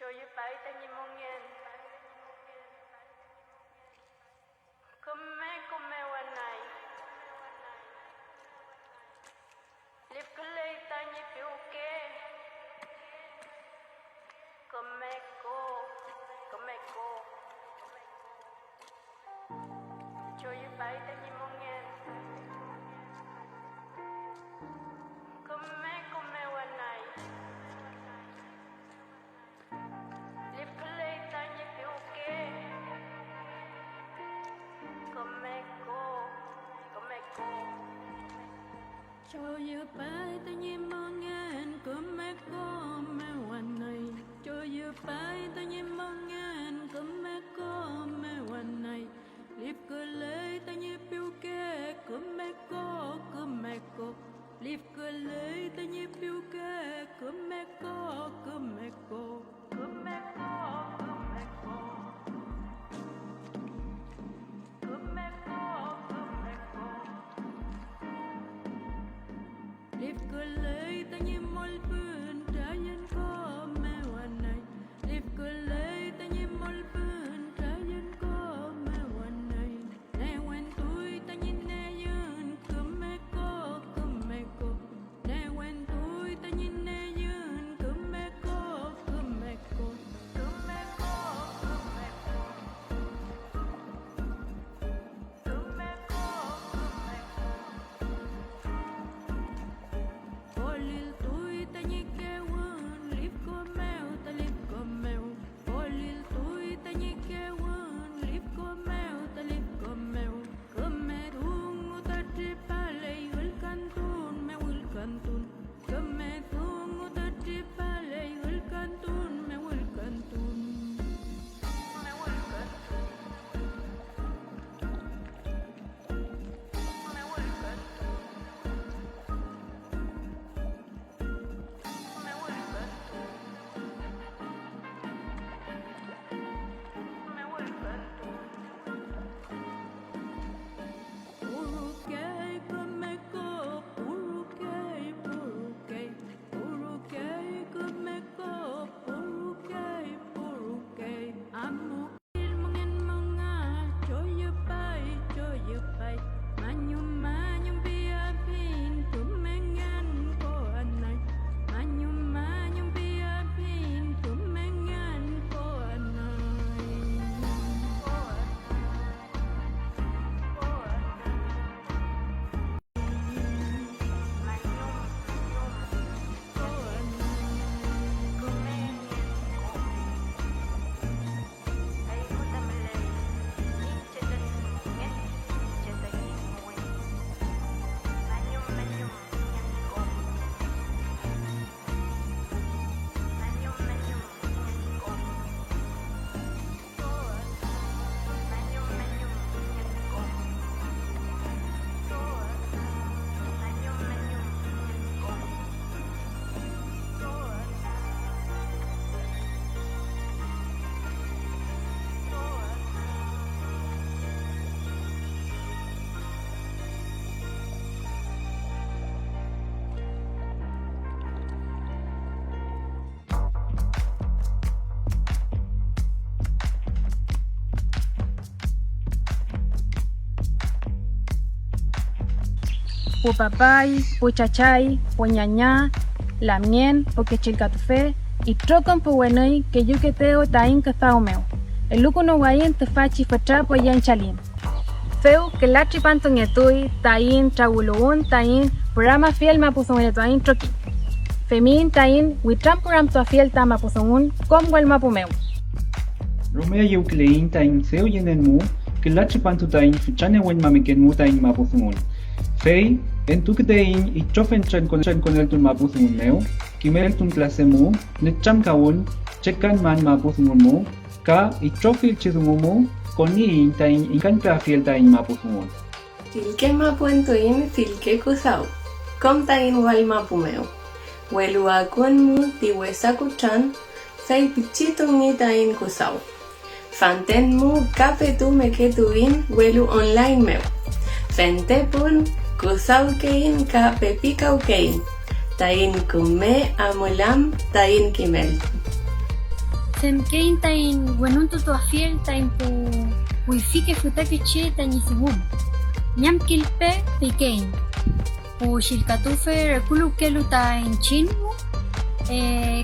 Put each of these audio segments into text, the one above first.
Joye pai ta ni mongen. Come wanai. Lip kule ta ni piuke. Come ko. Joye pai ta ni mongen. Come wanai. Lip kule ta ni piuke. Come ko. Cho yêu pai ta nhim mong ngàn cơm mẹ cô mẹ hoàn này cho yêu pai ta nhim mong ngàn cơm mẹ cô mẹ hoàn này liệp cơ lấy ta nhim piu kê cơm mẹ cô liệp cơ lấy ta nhim piu kê cơm mẹ cô liệp cơ lấy ta nhim mol pun trái nhân có mẹ hoàn này liệp cơ lấy ta nhim mol pun trái nhân có mẹ hoàn này nè quen tôi ta nhìn nèยืน cơm mẹ cô nè quen tôi ta nhìn nèยืน cơm mẹ cô Olil tôi ta nhị kêu ơn liệp cô mèo ta liệp cô mèo Olil tôi ta nhị kêu ơn liệp cô mèo ta liệp cô mèo cơm mẹ thung ngô ta tri pa lei ul cantun mẹ ul cantun cơm mẹ thung ngô ta tri pa lei ul cantun mẹ ul cantun Purukei kumeko purukei kumeko purukei amukil mungen mga choyo pai manyum biapin tumengan ko anay manyum biapin tumengan ko anay po papai, po chachay, po ñañá, la mien, po quechilcatufé, y trocan po wenei que yo que teo tain que faumeo. El luco no guayen te fachi fatra po yan chalin. Feu que la tripanto ñetui, tain, trauluun, tain, programa fiel mapuzon tain troqui. Femin tain, witram program to fiel ta mapuzon com el mapumeo. Romeo Euclein tain seo yenen mu, que la tripanto tain fichane wen mameken mu tain mapuzon. Fei, en tu kdein y chofen chen con el tun mapuzon meo, kimel tun clase mu, necham kaun, chekan man mapuzon mu, ka y chofil chizumumu, con ni tain inkan fiel tain mapuzon. Filke mapuentuin filke kusau, kom tain wal mapumeo. Welu akun mu tiwesakuchan, fei pichitungi tain kusau. Fanten mu kapetu meketuin welu online meo. Fentepun kusaukein ka pepikaukein. Tain kume amulam tain kimel. Semkein tain wenun tu afiel tain pu wifike futake che tain isibum. Nyam kilpe pekein. Pu shilkatufe rekulu kelu tain chin.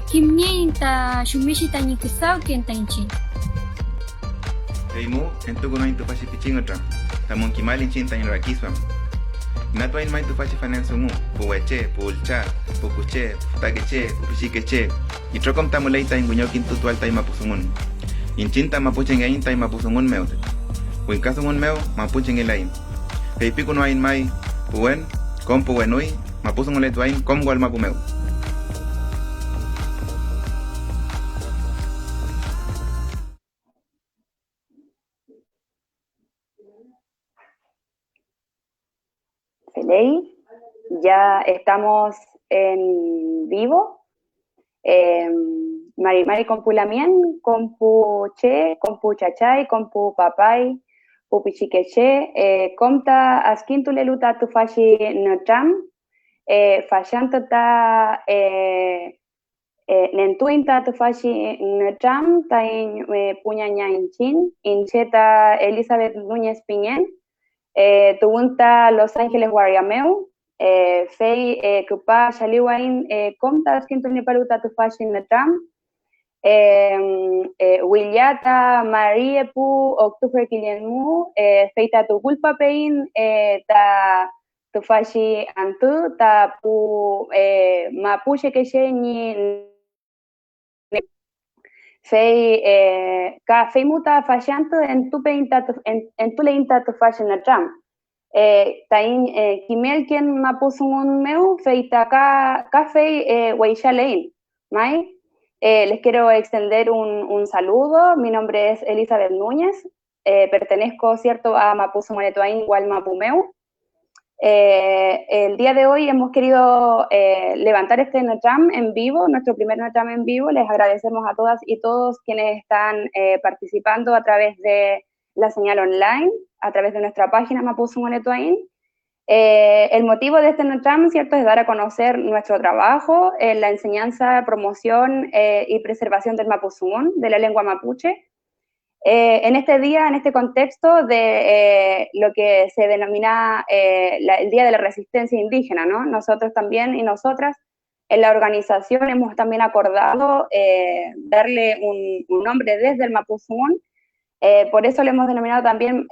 Kimnien ta shumishi tain kisau ken tain chin. Reimu entu kunoin tu pasi piching otra. Tamon kimalin chin tain rakiswam. Natwain main tu faci fanan sungu, pu weche, pu ulcha, pu kuche, takeche, pu pichikeche. Y trokom tamulay tain gunyokin tutual tay mapusungun. Inchinta mapuchen gain tay mapusungun meute. Win kasungun meu mapuchen elain. Peipi kuno ain mai, puen, kom pu wenui, mapusungun letuain kom wal mapumeu. Feley, ya estamos en vivo. Mari compulamien, compu che, compu chachay, compu papay, pupi chiqueche, comta asquintule luta tu fashi notram, fashanto ta nentuinta tu fashi notram, ta in puñaña inchin, incheta Elizabeth Núñez Piñén, tuunta Los Ángeles Guariameu, fei kupa shaliwain komta asquintule paluta tu fashi notram, Willata Marie Pu Octubre Kilienmu feita tu culpa pein ta tu fashi antu ta pu mapuche que ni fei ka fei muta fashanto en tu peinta en tu leinta tu fashi na tram tain kimel quien mapusungun meu feita ka fei weishalein mai. Les quiero extender un saludo. Mi nombre es Elizabeth Núñez. Pertenezco, cierto, a Mapuzumoletuain Gualmapumeu. El día de hoy hemos querido levantar este Notram en vivo, nuestro primer Notram en vivo. Les agradecemos a todas y todos quienes están participando a través de la señal online, a través de nuestra página Mapuzumoletuain. El motivo de este Notram, ¿cierto?, es dar a conocer nuestro trabajo en la enseñanza, promoción y preservación del mapuzungún, de la lengua mapuche. En este día, en este contexto de lo que se denomina el Día de la Resistencia Indígena, ¿no? Nosotros también y nosotras en la organización hemos también acordado darle un nombre desde el mapuzungún. Por eso le hemos denominado también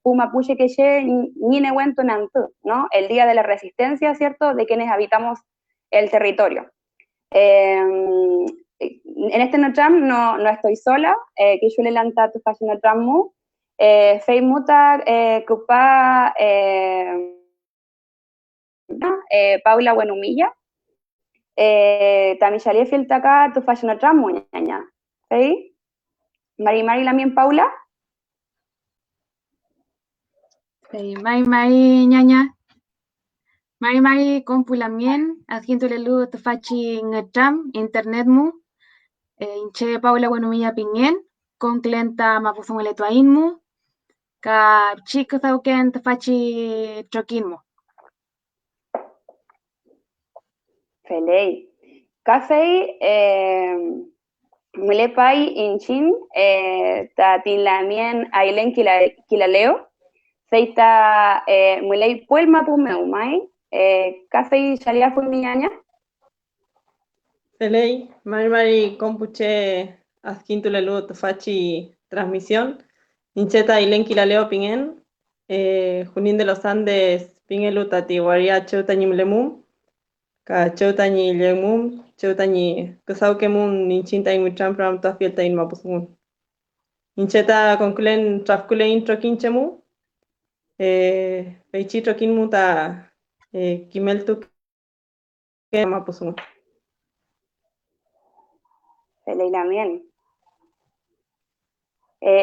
Pumapuche Queche Ñinehuento Nantu, ¿no? El Día de la Resistencia, ¿cierto?, de quienes habitamos el territorio. En este Notram no estoy sola, que yo le lanta tu fashi Notramu, Feimuta Kupa Paula Buenumilla, Tamishalie Filtaka tu fashi Notramu, ñaña. ¿Sí? Mari Lamien Paula. Mari ñaña. Mari compulamien, adjunto lelu tufachi ngetram, internet mu, inche Paula Buenumilla Piñén, con clienta mapuzungeletuain mu, ka chico zauken tufachi troquin mu. Feley. Café, Mulepai inchin, tatinlamien ailen kilaleo, feita mulei puel mapumeu mai, café shalia fue niñaña. Feley, Mari compuche asquintule lu tufachi transmisión, incheta ailen kilaleo pingen, Junín de los Andes pingelu tati waria cheutañi mlemum, ka cheutañi lemum, cheutañi kusaukemun inchinta in muchampram tuafielta in mapuzungun. Incheta concluyen trafkulein troquinchemu, peichi troquinmu ta kimeltu que mapuzungun. Feley lamien.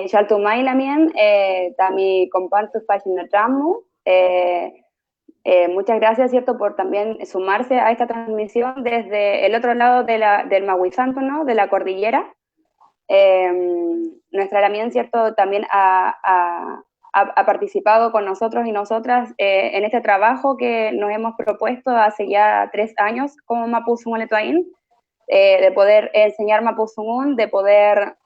Shaltumay lamien, tami comparto página tramu. Muchas gracias, ¿cierto?, por también sumarse a esta transmisión desde el otro lado del Mahuizanto, ¿no?, de la cordillera. Nuestra lamien, ¿cierto?, también ha participado con nosotros y nosotras en este trabajo que nos hemos propuesto hace ya 3 años como Mapuzumoletuain, de poder enseñar Mapuzungún, de poder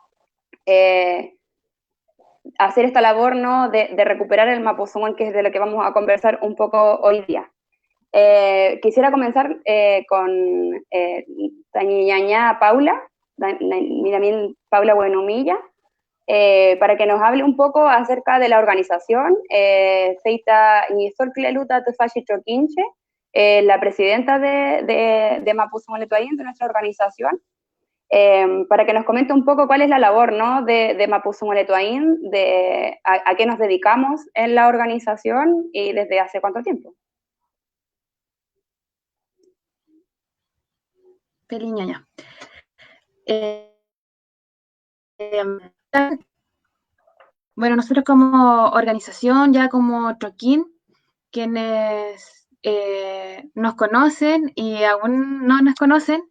hacer esta labor, ¿no? de recuperar el Mapuzungún, que es de lo que vamos a conversar un poco hoy día. Quisiera comenzar con Tañiñaña Paula, también Paula Buenumilla, para que nos hable un poco acerca de la organización. Feita Ñizorcleluta Tufashi Choquinche, la presidenta de Mapuzungún Letuayin, de nuestra organización, para que nos comente un poco cuál es la labor, ¿no? de Mapuzungún Letuayin, a qué nos dedicamos en la organización y desde hace cuánto tiempo. Peliñaña. Bueno, nosotros como organización, ya como Troquín, quienes nos conocen y aún no nos conocen,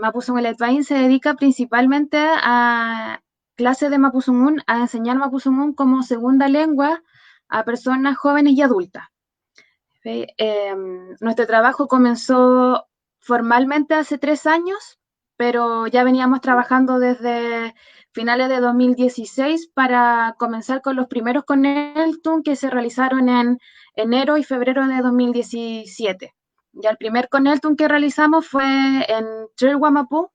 Mapuzungún Letuayin se dedica principalmente a clases de Mapuzungún, a enseñar Mapuzungún como segunda lengua a personas jóvenes y adultas. Nuestro trabajo comenzó formalmente hace 3 años, pero ya veníamos trabajando desde finales de 2016 para comenzar con los primeros Coneltun que se realizaron en enero y febrero de 2017. Ya el primer Coneltun que realizamos fue en Trilhuamapú,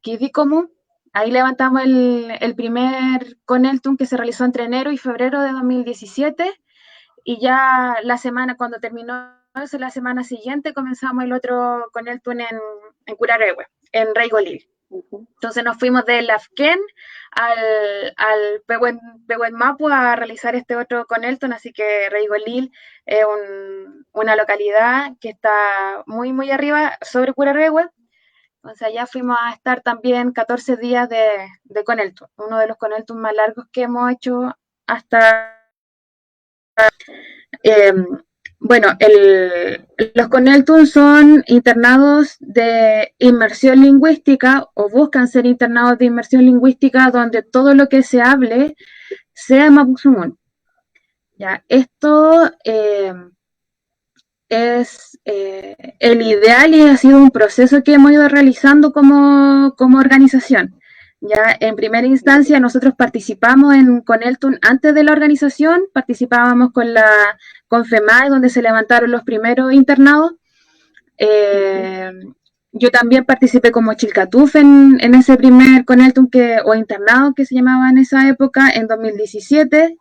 Kidikomú. Ahí levantamos el primer Coneltun que se realizó entre enero y febrero de 2017. Y ya cuando terminó eso, la semana siguiente comenzamos el otro Coneltun en Curarehue, en Reigolil. Entonces nos fuimos de Lafken al Pehuen Mapu a realizar este otro Coneltun, así que Reigolil es una localidad que está muy, muy arriba sobre Curarehue. Entonces allá fuimos a estar también 14 días de Coneltun, uno de los Coneltun más largos que hemos hecho hasta... Bueno, los Coneltun son internados de inmersión lingüística o buscan ser internados de inmersión lingüística donde todo lo que se hable sea Mapuzungún. Ya, esto es el ideal y ha sido un proceso que hemos ido realizando como organización. Ya en primera instancia nosotros participamos en Coneltun antes de la organización, participábamos con FEMAE, donde se levantaron los primeros internados. Yo también participé como Chilcatuf en ese primer Coneltun o internado que se llamaba en esa época, en 2015.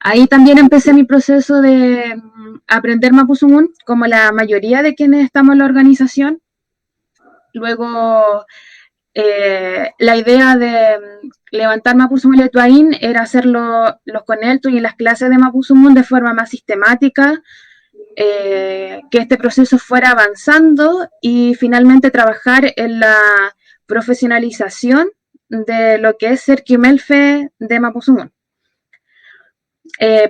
Ahí también empecé mi proceso de aprender Mapuzungún, como la mayoría de quienes estamos en la organización. Luego, la idea de levantar Mapuzungún Letuayin era hacer los Coneltun y las clases de Mapuzungún de forma más sistemática, que este proceso fuera avanzando y finalmente trabajar en la profesionalización de lo que es ser Quimelfe de Mapuzungún.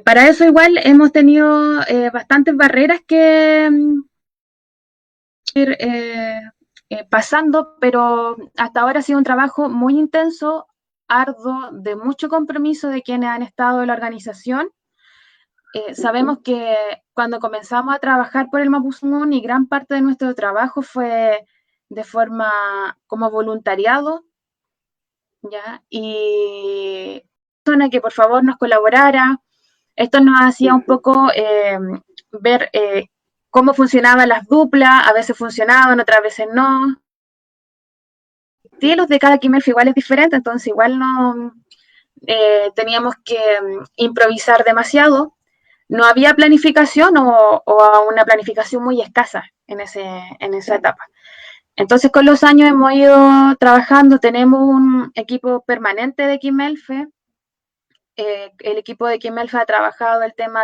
Para eso igual hemos tenido bastantes barreras que ir pasando, pero hasta ahora ha sido un trabajo muy intenso, arduo, de mucho compromiso de quienes han estado en la organización. Sabemos que cuando comenzamos a trabajar por el Mapuzungún y gran parte de nuestro trabajo fue de forma como voluntariado, ¿ya? Y persona que por favor nos colaborara. Esto nos hacía un poco ver cómo funcionaban las duplas, a veces funcionaban, otras veces no. Estilos de cada Quimelfe igual es diferente, entonces igual no teníamos que improvisar demasiado. No había planificación o una planificación muy escasa en esa etapa. Entonces con los años hemos ido trabajando, tenemos un equipo permanente de Quimelfe. El equipo de Quimelfe ha trabajado el tema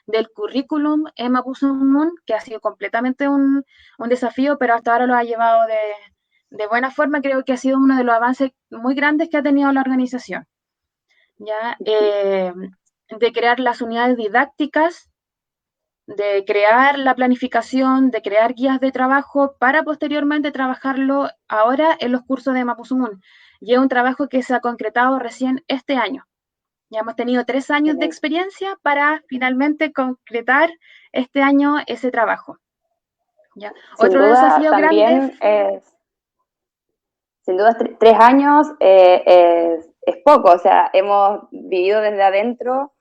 del currículum en Mapuzungún, que ha sido completamente un desafío, pero hasta ahora lo ha llevado de buena forma. Creo que ha sido uno de los avances muy grandes que ha tenido la organización. ¿Ya? De crear las unidades didácticas, de crear la planificación, de crear guías de trabajo para posteriormente trabajarlo ahora en los cursos de Mapuzungún. Y es un trabajo que se ha concretado recién este año. Ya hemos tenido 3 años de experiencia para finalmente concretar este año ese trabajo. ¿ya? Sin Otro duda, desafío también grande, sin duda, 3 años es poco, o sea, hemos vivido desde adentro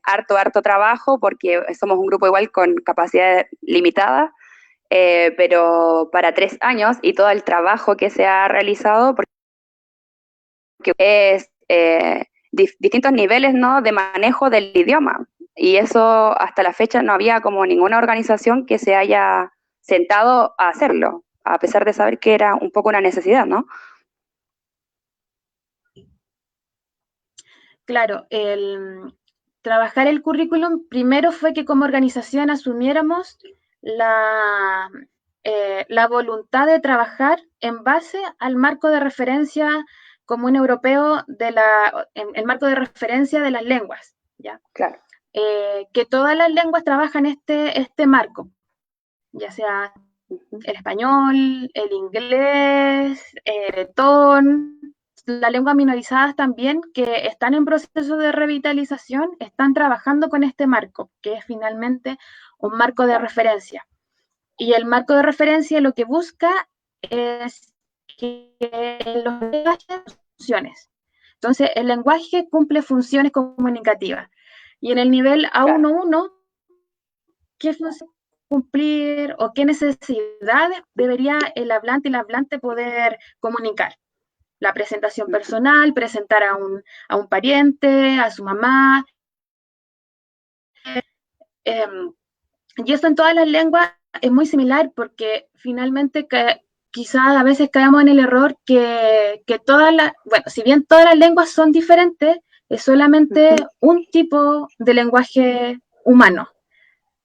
harto trabajo, porque somos un grupo igual con capacidad limitada, pero para 3 años y todo el trabajo que se ha realizado, porque es distintos niveles, ¿no?, de manejo del idioma, y eso hasta la fecha no había como ninguna organización que se haya sentado a hacerlo, a pesar de saber que era un poco una necesidad, ¿no? claro, trabajar el currículum primero fue que como organización asumiéramos la voluntad de trabajar en base al marco de referencia común europeo el marco de referencia de las lenguas, ¿ya? Claro. Que todas las lenguas trabajan este marco, ya sea el español, el inglés, el bretón, las lenguas minorizadas también, que están en proceso de revitalización, están trabajando con este marco, que es finalmente un marco de referencia. Y el marco de referencia lo que busca es que los lenguajes funciones. Entonces, el lenguaje cumple funciones comunicativas. Y en el nivel A11, ¿qué función cumplir o qué necesidades debería el hablante y la hablante poder comunicar? La presentación personal, presentar a un pariente, a su mamá. Y esto en todas las lenguas es muy similar, porque finalmente quizás a veces caemos en el error que bueno, si bien todas las lenguas son diferentes, es solamente un tipo de lenguaje humano.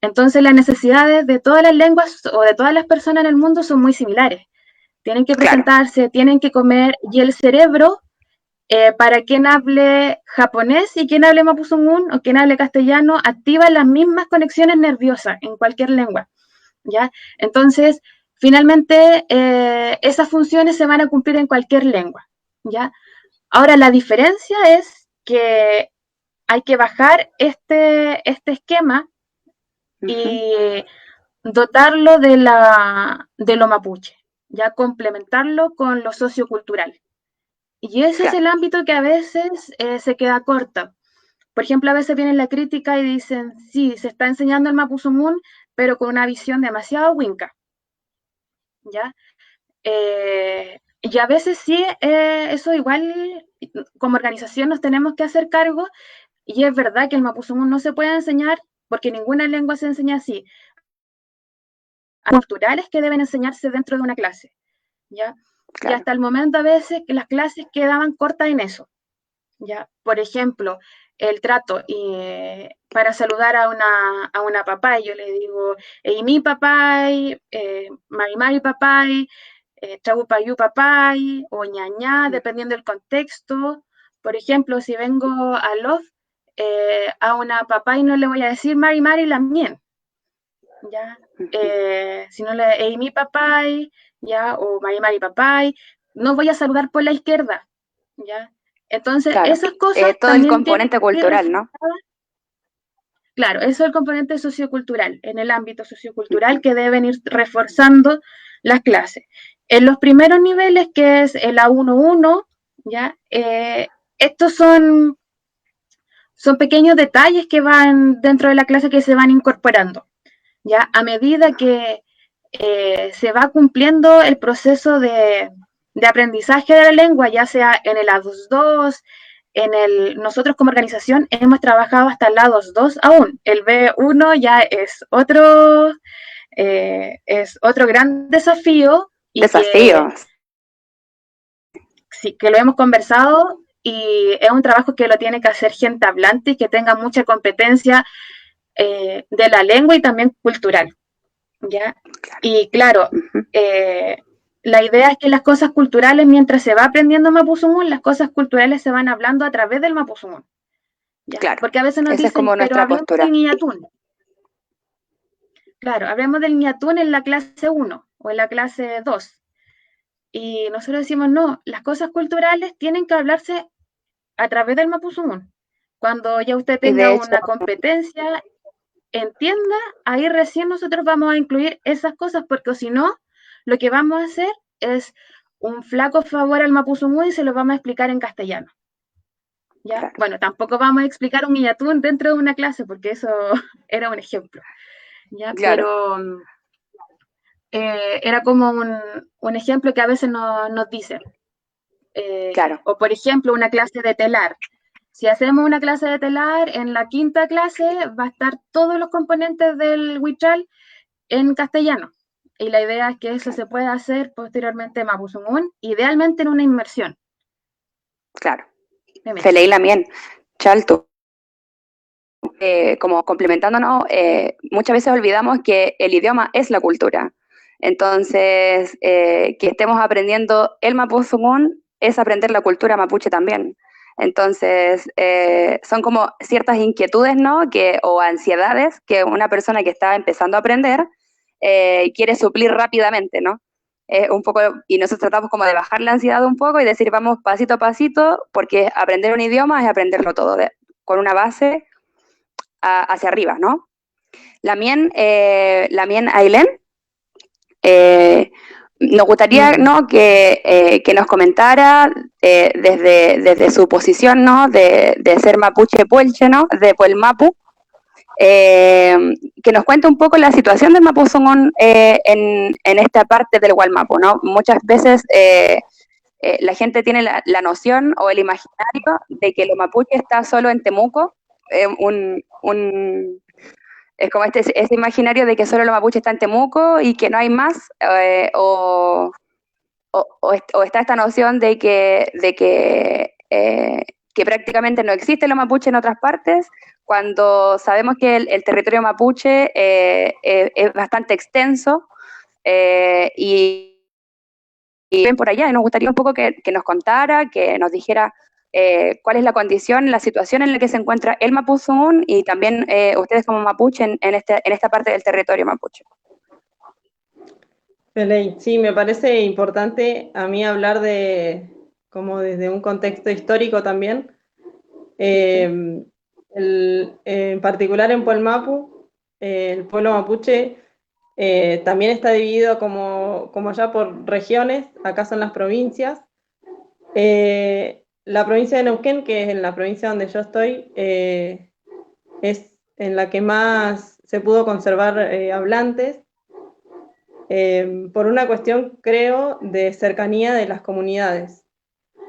Entonces las necesidades de todas las lenguas o de todas las personas en el mundo son muy similares. Tienen que presentarse, tienen que comer, y el cerebro, para quien hable japonés y quien hable mapuzungún o quien hable castellano, activa las mismas conexiones nerviosas en cualquier lengua, ¿ya? Entonces, finalmente, esas funciones se van a cumplir en cualquier lengua, ¿ya? Ahora, la diferencia es que hay que bajar este esquema y dotarlo de lo mapuche, ya complementarlo con lo sociocultural. Y ese es el ámbito que a veces se queda corto. Por ejemplo, a veces viene la crítica y dicen, sí, se está enseñando el mapuzungún, pero con una visión demasiado winca, ¿ya? Y a veces sí, eso igual, como organización nos tenemos que hacer cargo, y es verdad que el mapuzungún no se puede enseñar, porque ninguna lengua se enseña así, culturales que deben enseñarse dentro de una clase, ¿ya? Claro. Y hasta el momento a veces las clases quedaban cortas en eso, ¿ya? Por ejemplo, el trato, para saludar a una papá, yo le digo, mi papá, mari papá, chabupayu papá, o ñañá, dependiendo del contexto. Por ejemplo, si vengo a Love, a una papá y no le voy a decir mari la mien, ¿ya? Si no le mi papá, ¿ya? O mari papá, no voy a saludar por la izquierda, ¿ya? Entonces, claro, esas cosas todo el componente cultural, ¿no? Claro, eso es el componente sociocultural, en el ámbito sociocultural, que deben ir reforzando las clases. En los primeros niveles, que es el A11, ¿ya? Estos son pequeños detalles que van dentro de la clase, que se van incorporando, ¿ya? A medida que se va cumpliendo el proceso de aprendizaje de la lengua, ya sea en el A22, nosotros como organización hemos trabajado hasta el A22 aún. El B1 ya es otro gran desafío. Sí, que lo hemos conversado, y es un trabajo que lo tiene que hacer gente hablante y que tenga mucha competencia de la lengua y también cultural, ¿ya? Y claro, la idea es que las cosas culturales, mientras se va aprendiendo mapuzungún, las cosas culturales se van hablando a través del mapuzungún, ¿ya? Claro, porque a veces nos dicen, es como pero hablemos del ñatún. Claro, hablemos del ñatún en la clase 1 o en la clase 2. Y nosotros decimos, no, las cosas culturales tienen que hablarse a través del mapuzungún. Cuando ya usted tenga una competencia entienda, ahí recién nosotros vamos a incluir esas cosas, porque si no, lo que vamos a hacer es un flaco favor al mapuzungún y se lo vamos a explicar en castellano. ¿Ya? Claro. Bueno, tampoco vamos a explicar un Iñatún dentro de una clase, porque eso era un ejemplo. ¿Ya? Claro. Pero era como un ejemplo que a veces nos dicen. Claro. O por ejemplo, una clase de telar. Si hacemos una clase de telar, en la quinta clase va a estar todos los componentes del huichal en castellano. Y la idea es que eso se pueda hacer posteriormente en mapuzungún, idealmente en una inmersión. Claro. Felei Lamien, Chalto. Como complementándonos, muchas veces olvidamos que el idioma es la cultura. Entonces, que estemos aprendiendo el mapuzungún es aprender la cultura mapuche también. Entonces, son como ciertas inquietudes, ¿no? O ansiedades que una persona que está empezando a aprender quiere suplir rápidamente, ¿no? Un poco, y nosotros tratamos como de bajar la ansiedad un poco y decir, vamos pasito a pasito, porque aprender un idioma es aprenderlo todo, con una base hacia arriba, ¿no? Lamien Ailén, nos gustaría, ¿no? que nos comentara desde su posición, ¿no? de ser mapuche puelche, ¿no? De Puelmapu, que nos cuente un poco la situación del mapuzungún en esta parte del Gualmapu, ¿no? Muchas veces la gente tiene la noción o el imaginario de que lo mapuche está solo en Temuco, es como este imaginario de que solo lo mapuche está en Temuco y que no hay más, o está esta noción de que prácticamente no existe lo mapuche en otras partes, cuando sabemos que el territorio mapuche es bastante extenso, y ven por allá, y nos gustaría un poco que nos contara, que nos dijera cuál es la condición, la situación en la que se encuentra el mapuzungún y también ustedes como mapuche en esta parte del territorio mapuche. Sí, me parece importante a mí hablar como desde un contexto histórico también. En particular en Puelmapu, el pueblo mapuche también está dividido como ya por regiones, acá son las provincias. La provincia de Neuquén, que es en la provincia donde yo estoy, es en la que más se pudo conservar hablantes, por una cuestión, creo, de cercanía de las comunidades.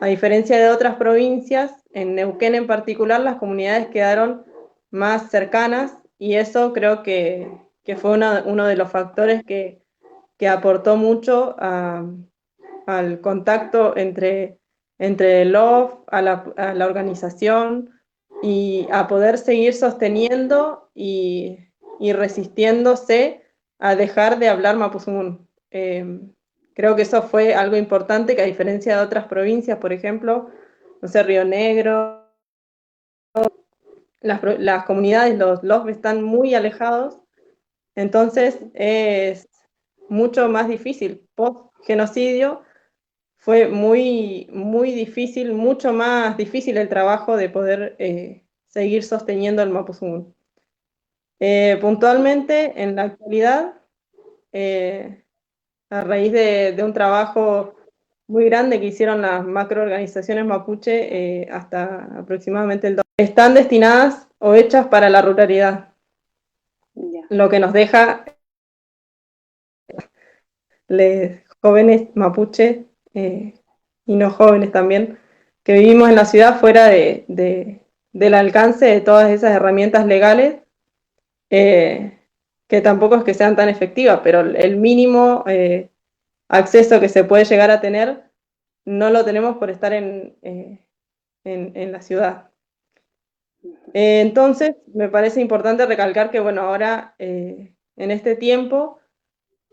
A diferencia de otras provincias, en Neuquén en particular, las comunidades quedaron más cercanas y eso creo que fue uno de los factores que aportó mucho al contacto entre el OFF, a la organización y a poder seguir sosteniendo y resistiéndose a dejar de hablar mapuzungún. Creo que eso fue algo importante que a diferencia de otras provincias, por ejemplo, no sé, Río Negro, las comunidades, los LOF están muy alejados, entonces es mucho más difícil. Post-genocidio fue muy, muy difícil, mucho más difícil el trabajo de poder seguir sosteniendo el mapuzungún. Puntualmente, en la actualidad, a raíz de un trabajo muy grande que hicieron las macroorganizaciones mapuche hasta aproximadamente el 2000, están destinadas o hechas para la ruralidad, lo que nos deja los jóvenes mapuche y no jóvenes también, que vivimos en la ciudad fuera del alcance de todas esas herramientas legales, que tampoco es que sean tan efectivas, pero el mínimo acceso que se puede llegar a tener no lo tenemos por estar en la ciudad. Entonces, me parece importante recalcar que, bueno, ahora en este tiempo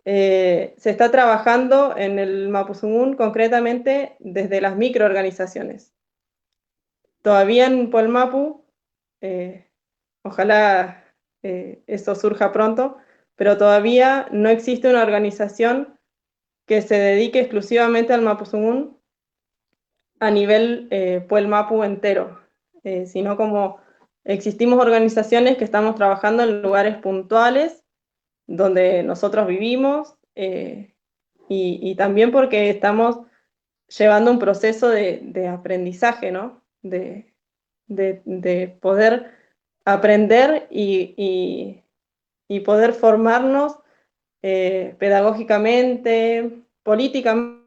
se está trabajando en el mapuzungún concretamente desde las microorganizaciones. Todavía en Puelmapu, ojalá eso surja pronto, pero todavía no existe una organización que se dedique exclusivamente al mapuzungún a nivel Puelmapu entero, sino como existimos organizaciones que estamos trabajando en lugares puntuales donde nosotros vivimos, y también porque estamos llevando un proceso de aprendizaje, ¿no? De poder aprender y poder formarnos pedagógicamente, políticamente,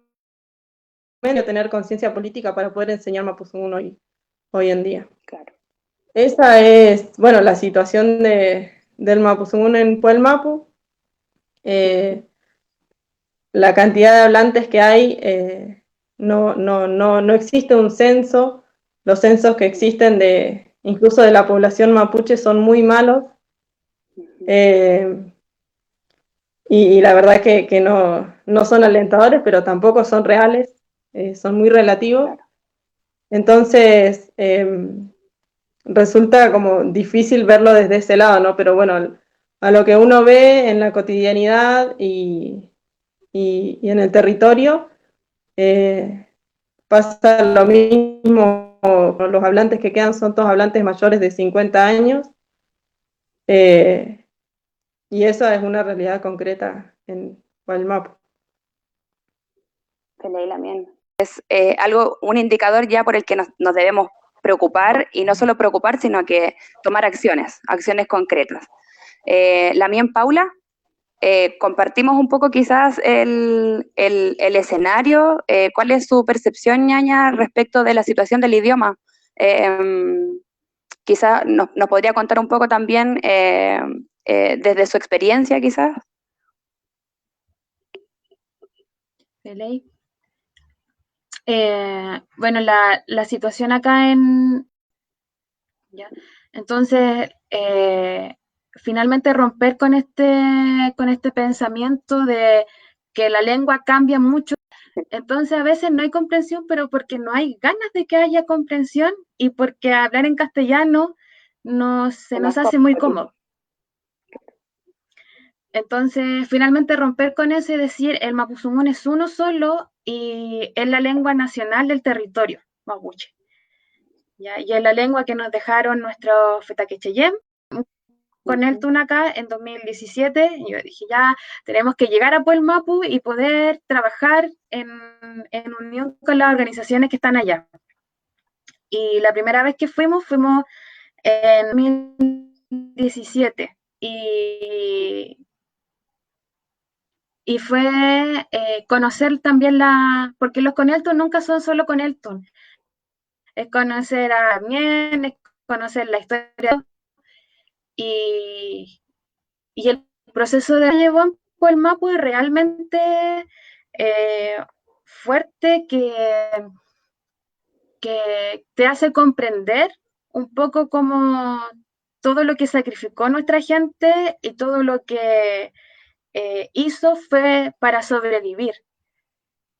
tener conciencia política para poder enseñar Mapuzungún hoy en día. Claro. Esa es, bueno, la situación del Mapuzungún en Puelmapu. La cantidad de hablantes que hay, no existe un censo. Los censos que existen incluso de la población mapuche son muy malos. Y la verdad que no son alentadores, pero tampoco son reales, son muy relativos. Entonces, resulta como difícil verlo desde ese lado, ¿no? Pero bueno, a lo que uno ve en la cotidianidad y en el territorio, pasa lo mismo con los hablantes que quedan, son todos hablantes mayores de 50 años, y esa es una realidad concreta en Gualmapu. Es un indicador ya por el que nos debemos preocupar, y no solo preocupar, sino que tomar acciones concretas. Lamien, Paula, compartimos un poco quizás el escenario. ¿Cuál es su percepción, ñaña, respecto de la situación del idioma? Quizás nos podría contar un poco también desde su experiencia, quizás. Bueno, la situación acá ¿ya? Entonces, finalmente romper con este pensamiento de que la lengua cambia mucho. Entonces, a veces no hay comprensión, pero porque no hay ganas de que haya comprensión y porque hablar en castellano se nos hace muy cómodo. Entonces, finalmente romper con eso y decir, el Mapuzungún es uno solo y es la lengua nacional del territorio mapuche. ¿Ya? Y es la lengua que nos dejaron nuestros Fetaquecheyem con el Tunacá en 2017. Yo dije, ya tenemos que llegar a Puelmapu y poder trabajar en unión con las organizaciones que están allá. Y la primera vez que fuimos en 2017. Y fue conocer también porque los Conelton nunca son solo Conelton. Es conocer a Mien, es conocer la historia. Y el proceso de llevó en Puelmapu es realmente fuerte, que te hace comprender un poco como todo lo que sacrificó nuestra gente y todo lo que hizo fue para sobrevivir,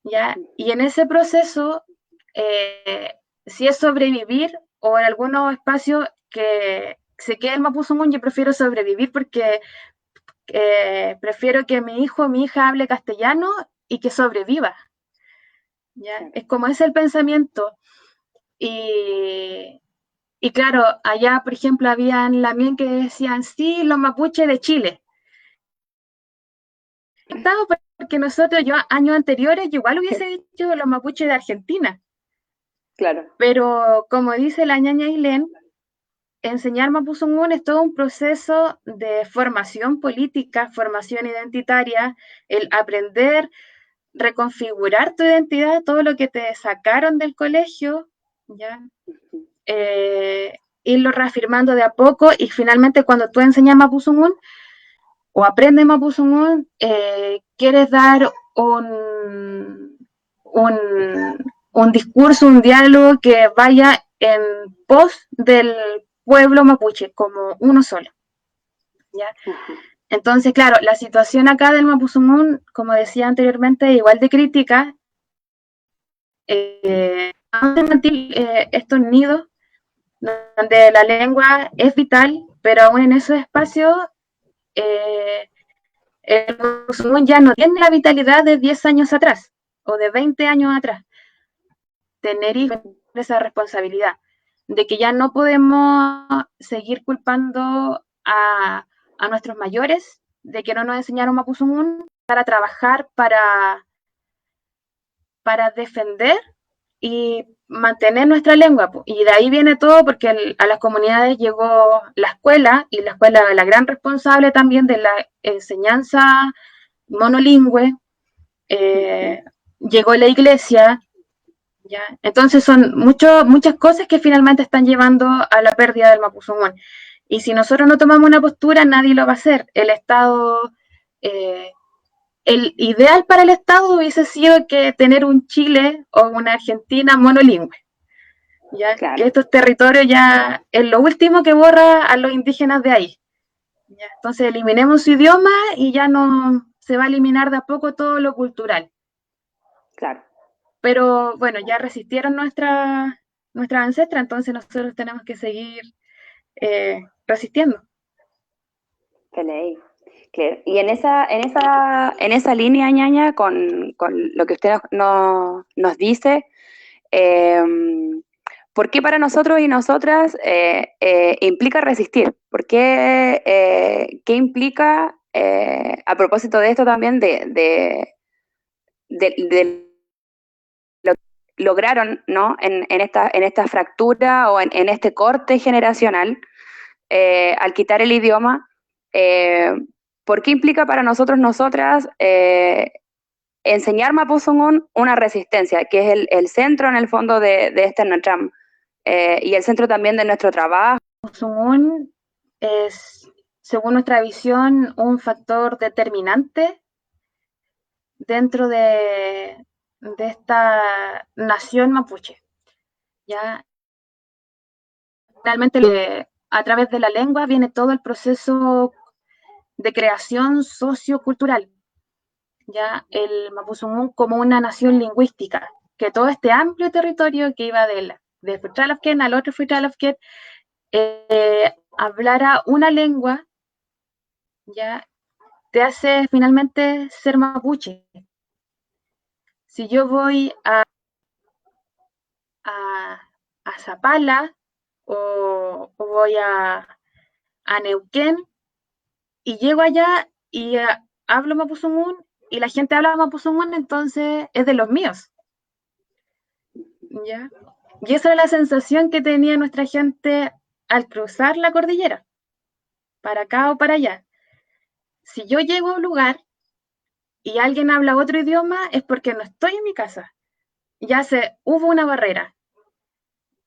¿ya? Y en ese proceso, si es sobrevivir o en algunos espacios que se quede el Mapuzungún, yo prefiero sobrevivir porque prefiero que mi hijo o mi hija hable castellano y que sobreviva, ¿ya? Es como ese el pensamiento. Y claro, allá, por ejemplo, habían Lamien que decían, sí, los mapuches de Chile. Porque nosotros, yo años anteriores, yo igual hubiese dicho los mapuches de Argentina. Claro. Pero como dice la ñaña Ailén, enseñar Mapuzungún es todo un proceso de formación política, formación identitaria, el aprender, reconfigurar tu identidad, todo lo que te sacaron del colegio, ¿ya? Irlo reafirmando de a poco, y finalmente cuando tú enseñas Mapuzungún o aprendes Mapuzungún, quieres dar un discurso, un diálogo que vaya en pos del pueblo mapuche, como uno solo, ¿ya? Entonces, claro, la situación acá del Mapuzungún, como decía anteriormente, igual de crítica. Estos nidos donde la lengua es vital, pero aún en esos espacios el Mapuzungún ya no tiene la vitalidad de 10 años atrás, o de 20 años atrás. Tener hijos, esa responsabilidad. de que ya no podemos seguir culpando a nuestros mayores de que no nos enseñaron Mapuzungún, para trabajar para defender y mantener nuestra lengua. Y de ahí viene todo, porque a las comunidades llegó la escuela, y la escuela es la gran responsable también de la enseñanza monolingüe. Llegó la iglesia, ¿ya? Entonces son muchas cosas que finalmente están llevando a la pérdida del Mapuzungún. Y si nosotros no tomamos una postura, nadie lo va a hacer. El Estado, el ideal para el Estado hubiese sido que tener un Chile o una Argentina monolingüe, ¿ya? Claro. Que estos territorios ya es lo último que borra a los indígenas de ahí, ¿ya? Entonces eliminemos su idioma y ya no se va a eliminar de a poco todo lo cultural. Claro. Pero bueno, ya resistieron nuestra ancestra, entonces nosotros tenemos que seguir resistiendo. Qué ley. Claro. Y en esa línea, ñaña, con lo que usted nos dice, ¿por qué para nosotros y nosotras implica resistir? ¿Por qué, qué implica, a propósito de esto también, de lo que lograron, ¿no? en esta fractura o en este corte generacional, al quitar el idioma, ¿por qué implica para nosotros, nosotras, enseñar Mapuzungún una resistencia, que es el centro en el fondo de este NATRAM, y el centro también de nuestro trabajo? Mapuzungún es, según nuestra visión, un factor determinante dentro de esta nación mapuche, ¿ya? Realmente a través de la lengua viene todo el proceso de creación sociocultural, ya el Mapuzungún como una nación lingüística, que todo este amplio territorio que iba de Futjalafken al otro Futjalafken, hablara una lengua, ya te hace finalmente ser mapuche. Si yo voy a Zapala o voy a Neuquén y llego allá y hablo Mapuzungún y la gente habla Mapuzungún, entonces es de los míos, ¿ya? Y esa es la sensación que tenía nuestra gente al cruzar la cordillera, para acá o para allá. Si yo llego a un lugar y alguien habla otro idioma, es porque no estoy en mi casa. Ya hubo una barrera,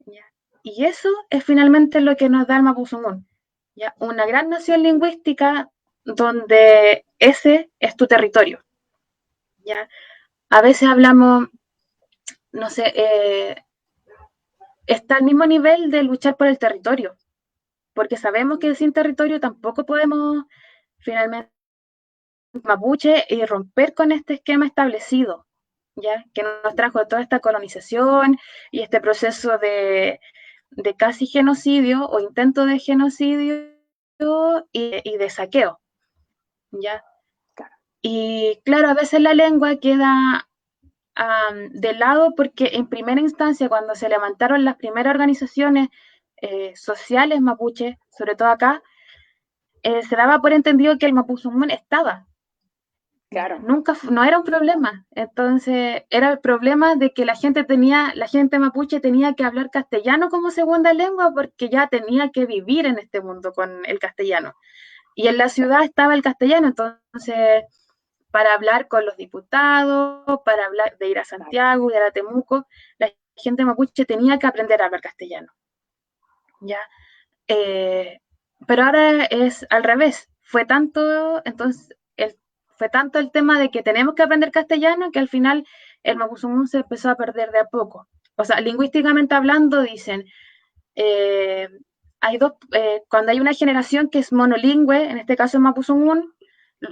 ¿ya? Y eso es finalmente lo que nos da el Mapuzungún, ¿ya? Una gran nación lingüística donde ese es tu territorio, ¿ya? A veces hablamos, no sé, está al mismo nivel de luchar por el territorio, porque sabemos que sin territorio tampoco podemos finalmente mapuche y romper con este esquema establecido, ¿ya? Que nos trajo toda esta colonización y este proceso de casi genocidio o intento de genocidio y de saqueo, ¿ya? Y claro, a veces la lengua queda de lado, porque en primera instancia, cuando se levantaron las primeras organizaciones sociales mapuche, sobre todo acá, se daba por entendido que el Mapuzungún estaba. Claro. No era un problema. Entonces, era el problema de que la gente mapuche tenía que hablar castellano como segunda lengua, porque ya tenía que vivir en este mundo con el castellano. Y en la ciudad estaba el castellano, entonces, para hablar con los diputados, para hablar de ir a Santiago, de ir a Temuco, la gente mapuche tenía que aprender a hablar castellano, ¿ya? Pero ahora es al revés. Fue tanto el tema de que tenemos que aprender castellano que al final el Mapuzungún se empezó a perder de a poco. O sea, lingüísticamente hablando, dicen, cuando hay una generación que es monolingüe, en este caso en Mapuzungún,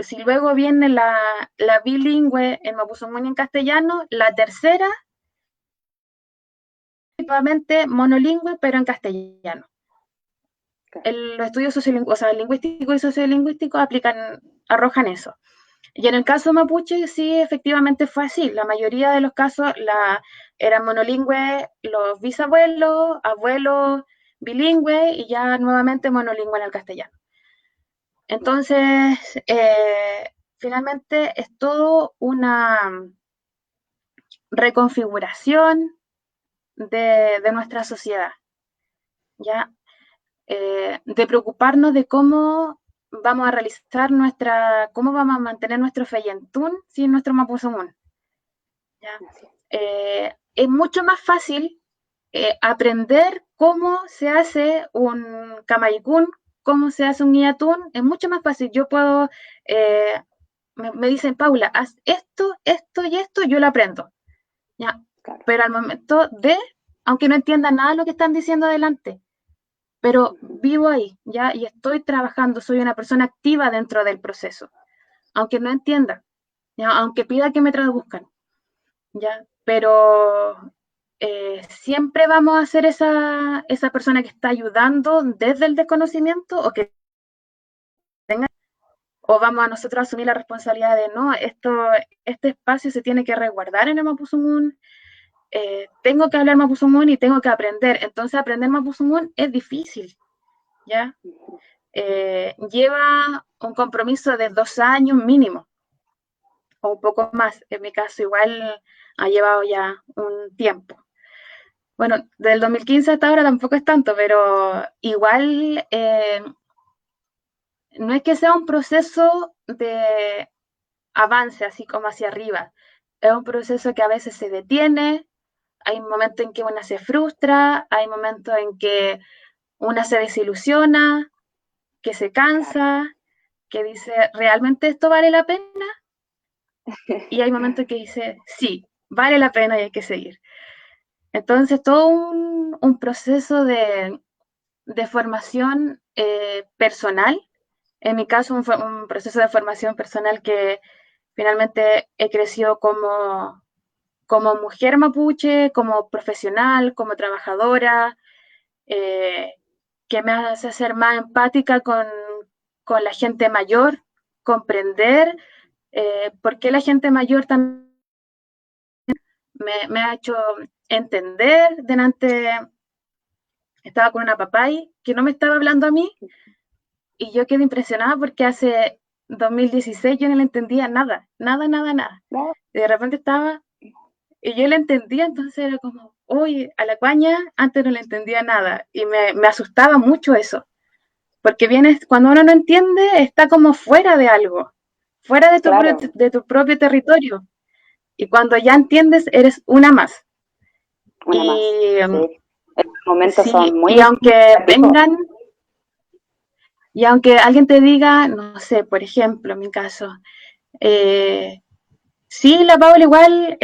si luego viene la bilingüe en Mapuzungún y en castellano, la tercera, nuevamente monolingüe, pero en castellano. Los estudios lingüísticos y sociolingüísticos arrojan eso. Y en el caso mapuche sí, efectivamente fue así. La mayoría de los casos eran monolingües los bisabuelos, abuelos bilingües y ya nuevamente monolingüe en el castellano. Entonces, finalmente es todo una reconfiguración de nuestra sociedad, ¿ya? De preocuparnos de cómo vamos a realizar cómo vamos a mantener nuestro feyentún sin nuestro mapuzungún. Es mucho más fácil aprender cómo se hace un camaicún, cómo se hace un iatún, es mucho más fácil. Yo puedo, me dicen, Paula, haz esto, esto y esto, yo lo aprendo. ¿Ya? Claro. Pero al momento aunque no entienda nada de lo que están diciendo adelante, pero vivo ahí, ¿ya? Y estoy trabajando, soy una persona activa dentro del proceso, aunque no entienda, ¿ya? Aunque pida que me traduzcan, ¿ya? Pero siempre vamos a ser esa persona que está ayudando desde el desconocimiento o que tenga, o vamos a nosotros a asumir la responsabilidad de no, este espacio se tiene que resguardar en el mapuzungún, tengo que hablar mapuzungún y tengo que aprender. Entonces aprender mapuzungún es difícil, ¿ya? Lleva un compromiso de 2 años mínimo, o un poco más. En mi caso igual ha llevado ya un tiempo. Bueno, del 2015 hasta ahora tampoco es tanto, pero igual no es que sea un proceso de avance así como hacia arriba. Es un proceso que a veces se detiene, hay momentos en que una se frustra, hay momentos en que una se desilusiona, que se cansa, que dice, ¿realmente esto vale la pena? Y hay momentos que dice, sí, vale la pena y hay que seguir. Entonces, todo un proceso de formación personal. En mi caso, un proceso de formación personal que finalmente he crecido como mujer mapuche, como profesional, como trabajadora, que me hace ser más empática con la gente mayor, comprender por qué la gente mayor también me ha hecho entender. Estaba con una papay que no me estaba hablando a mí y yo quedé impresionada porque hace 2016 yo no le entendía nada. Y de repente estaba y yo le entendía, entonces era como, uy, a la cuaña antes no le entendía nada y me asustaba mucho eso, porque cuando uno no entiende está como fuera de algo, fuera de Claro. de tu propio territorio, y cuando ya entiendes eres una más. Una más. Sí. Estos momentos sí, son muy y aunque vengan, y aunque alguien te diga, no sé, por ejemplo, en mi caso, sí, la Paula igual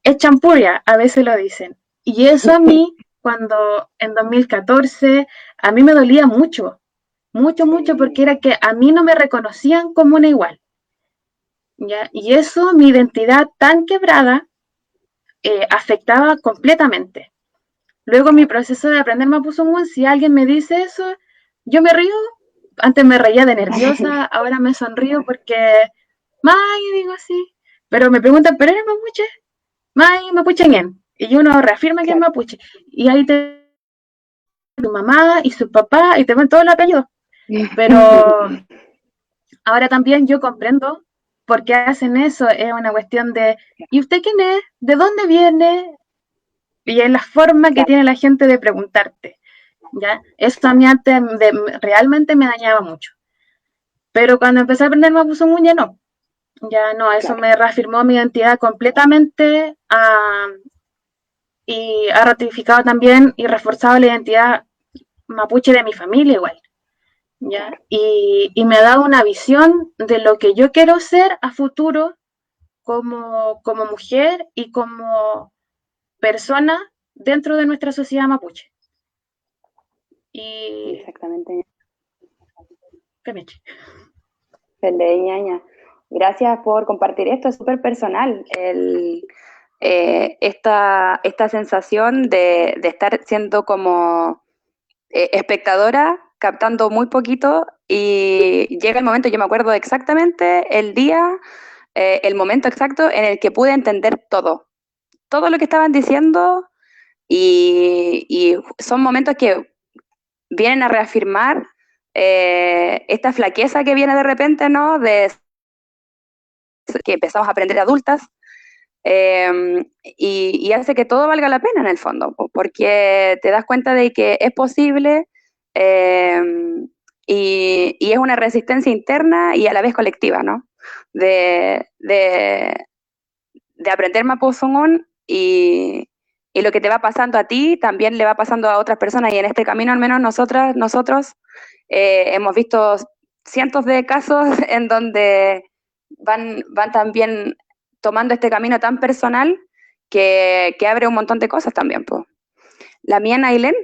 es champuria, a veces lo dicen. Y eso a mí, cuando en 2014, a mí me dolía mucho, mucho, porque era que a mí no me reconocían como una igual. ¿Ya? Y eso, mi identidad tan quebrada, afectaba completamente. Luego mi proceso de aprender mapuzungún, si alguien me dice eso, yo me río. Antes me reía de nerviosa, ahora me sonrío porque, may, digo así. Pero me preguntan, ¿pero eres mapuche? May, mapucheñen. Y uno reafirma que es mapuche. Y ahí tu mamá y su papá y te ven todo el apellido. Pero ahora también yo comprendo por qué hacen eso. Es una cuestión de, ¿y usted quién es? ¿De dónde viene? Y es la forma que tiene la gente de preguntarte. ¿Ya? Eso a mí antes realmente me dañaba mucho. Pero cuando empecé a aprender mapuzungún ya no. Ya no, eso me reafirmó mi identidad completamente y ha ratificado también y reforzado la identidad mapuche de mi familia igual. ¿Ya? Y me ha dado una visión de lo que yo quiero ser a futuro como mujer y como persona dentro de nuestra sociedad mapuche. Y exactamente. ¿Qué me eche? Ñaña. Gracias por compartir esto, es súper personal. Esta sensación de estar siendo como espectadora captando muy poquito y llega el momento, yo me acuerdo exactamente el día, el momento exacto en el que pude entender todo lo que estaban diciendo y son momentos que vienen a reafirmar esta flaqueza que viene de repente, ¿no? De que empezamos a aprender adultas y hace que todo valga la pena en el fondo, porque te das cuenta de que es posible eh, y es una resistencia interna y a la vez colectiva, ¿no? De aprender Mapuzungún y lo que te va pasando a ti también le va pasando a otras personas y en este camino al menos nosotros hemos visto cientos de casos en donde van también tomando este camino tan personal que abre un montón de cosas también. Po. La mía, Nailén,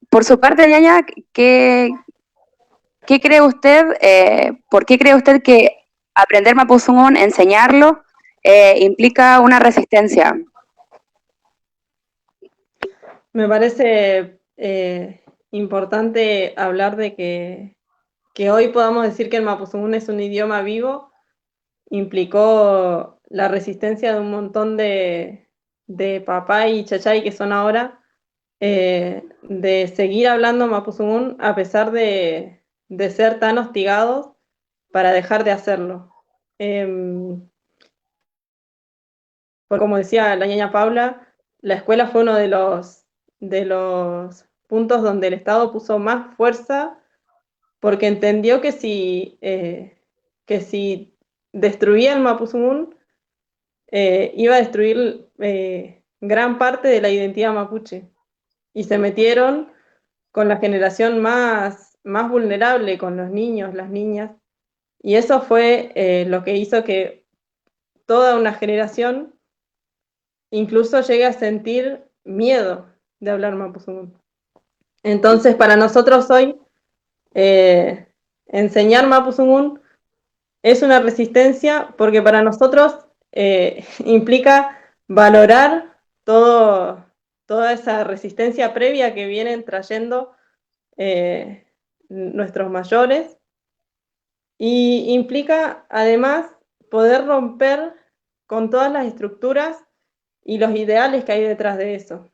por su parte, Ñaña, ¿qué cree usted, por qué cree usted que aprender Mapuzungún, enseñarlo, implica una resistencia? Me parece importante hablar de que hoy podamos decir que el Mapuzungún es un idioma vivo, implicó la resistencia de un montón de papá y chachay que son ahora, de seguir hablando Mapuzungún a pesar de ser tan hostigados para dejar de hacerlo. Como decía la ñaña Paula, la escuela fue uno de los puntos donde el Estado puso más fuerza porque entendió que si destruía el Mapuzungún, iba a destruir gran parte de la identidad mapuche. Y se metieron con la generación más vulnerable, con los niños, las niñas. Y eso fue lo que hizo que toda una generación incluso llegue a sentir miedo de hablar Mapuzungún. Entonces, para nosotros hoy, enseñar Mapuzungún es una resistencia porque para nosotros implica valorar toda esa resistencia previa que vienen trayendo nuestros mayores y implica además poder romper con todas las estructuras y los ideales que hay detrás de eso.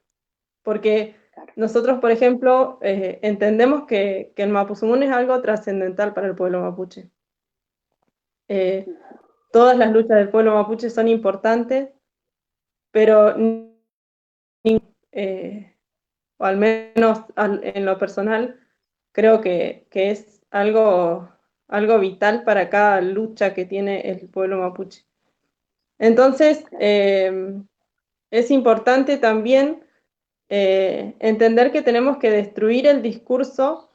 Porque nosotros, por ejemplo, entendemos que el Mapuzungún es algo trascendental para el pueblo mapuche. Todas las luchas del pueblo mapuche son importantes, pero o al menos en lo personal, creo que es algo vital para cada lucha que tiene el pueblo mapuche. Entonces, es importante también entender que tenemos que destruir el discurso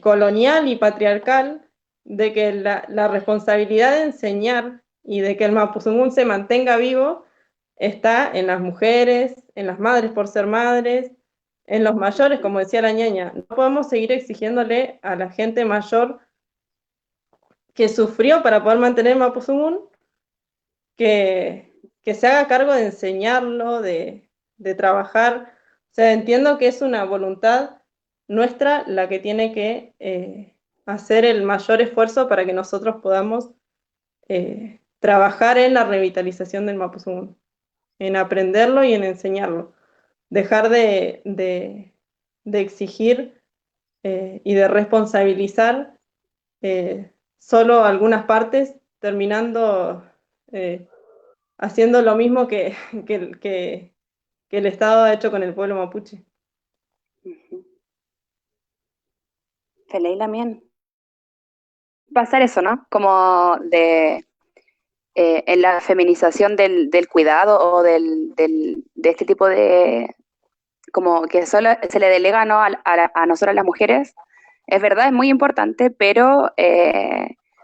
colonial y patriarcal de que la responsabilidad de enseñar y de que el Mapuzungún se mantenga vivo está en las mujeres, en las madres por ser madres, en los mayores, como decía la ñaña. No podemos seguir exigiéndole a la gente mayor que sufrió para poder mantener el Mapuzungún que se haga cargo de enseñarlo, de trabajar. O sea, entiendo que es una voluntad nuestra la que tiene que hacer el mayor esfuerzo para que nosotros podamos trabajar en la revitalización del Mapuzungún, en aprenderlo y en enseñarlo. Dejar de exigir y de responsabilizar solo algunas partes, terminando haciendo lo mismo que el Estado ha hecho con el pueblo mapuche. Feley también. Pasar eso, ¿no? Como en la feminización del cuidado o de este tipo de, como que solo se le delega, ¿no? a nosotras las mujeres. Es verdad, es muy importante, pero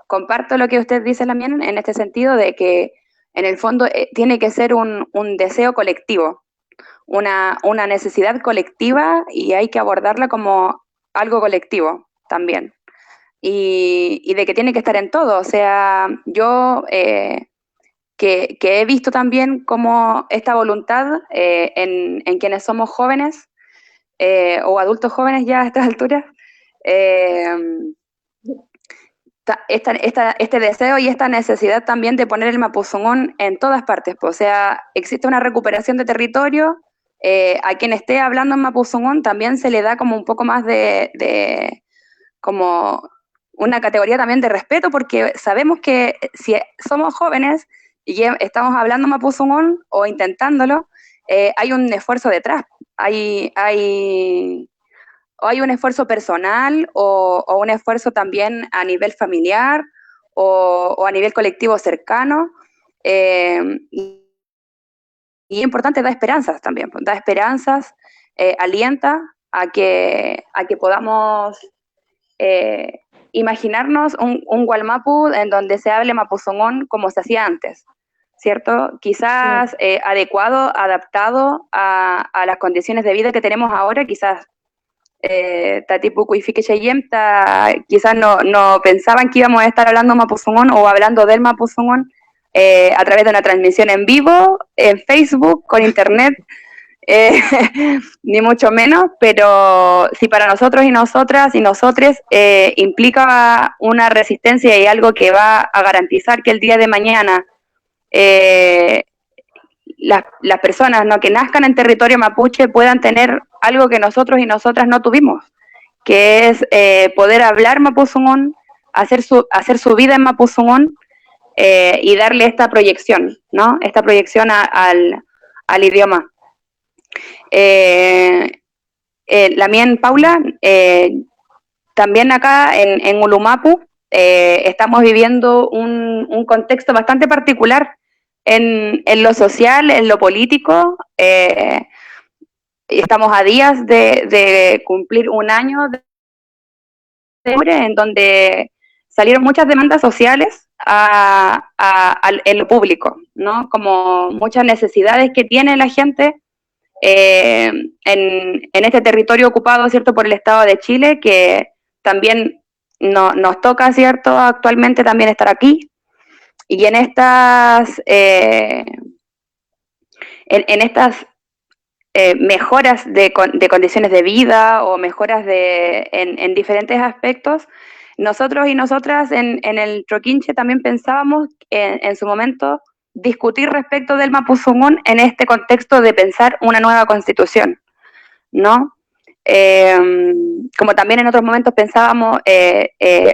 comparto lo que usted dice también en este sentido de que en el fondo tiene que ser un deseo colectivo, una necesidad colectiva y hay que abordarla como algo colectivo también. Y de que tiene que estar en todo. O sea, yo que he visto también como esta voluntad en quienes somos jóvenes o adultos jóvenes ya a estas alturas, este deseo y esta necesidad también de poner el Mapuzungún en todas partes. O sea, existe una recuperación de territorio, a quien esté hablando en Mapuzungún también se le da como un poco más de como una categoría también de respeto, porque sabemos que si somos jóvenes y estamos hablando Mapuzungún o intentándolo, hay un esfuerzo detrás, hay un esfuerzo personal o un esfuerzo también a nivel familiar o a nivel colectivo cercano, y es importante, da esperanzas también, da esperanzas, alienta a que podamos imaginarnos un Wallmapu en donde se hable Mapuzungún como se hacía antes, ¿cierto? Quizás adecuado, adaptado a las condiciones de vida que tenemos ahora, quizás Tatipuku y Fiquechayem quizás no pensaban que íbamos a estar hablando Mapuzungún o hablando del Mapuzungún a través de una transmisión en vivo, en Facebook, con internet, ni mucho menos, pero si para nosotros y nosotras y nosotres implica una resistencia y algo que va a garantizar que el día de mañana las personas, ¿no?, que nazcan en territorio mapuche puedan tener algo que nosotros y nosotras no tuvimos, que es poder hablar Mapuzungún, hacer su vida en Mapuzungún, y darle esta proyección, ¿no? Esta proyección al idioma. Lamien Paula, también acá en Ulumapu estamos viviendo un contexto bastante particular en lo social, en lo político. Estamos a días de cumplir un año en donde salieron muchas demandas sociales en lo público, ¿no? Como muchas necesidades que tiene la gente en este territorio ocupado, ¿cierto?, por el Estado de Chile, que también nos toca, ¿cierto?, actualmente también estar aquí. Y en estas mejoras de condiciones de vida o mejoras en diferentes aspectos, nosotros y nosotras en el Troquinche también pensábamos en su momento discutir respecto del Mapuzungún en este contexto de pensar una nueva constitución, ¿no? Como también en otros momentos pensábamos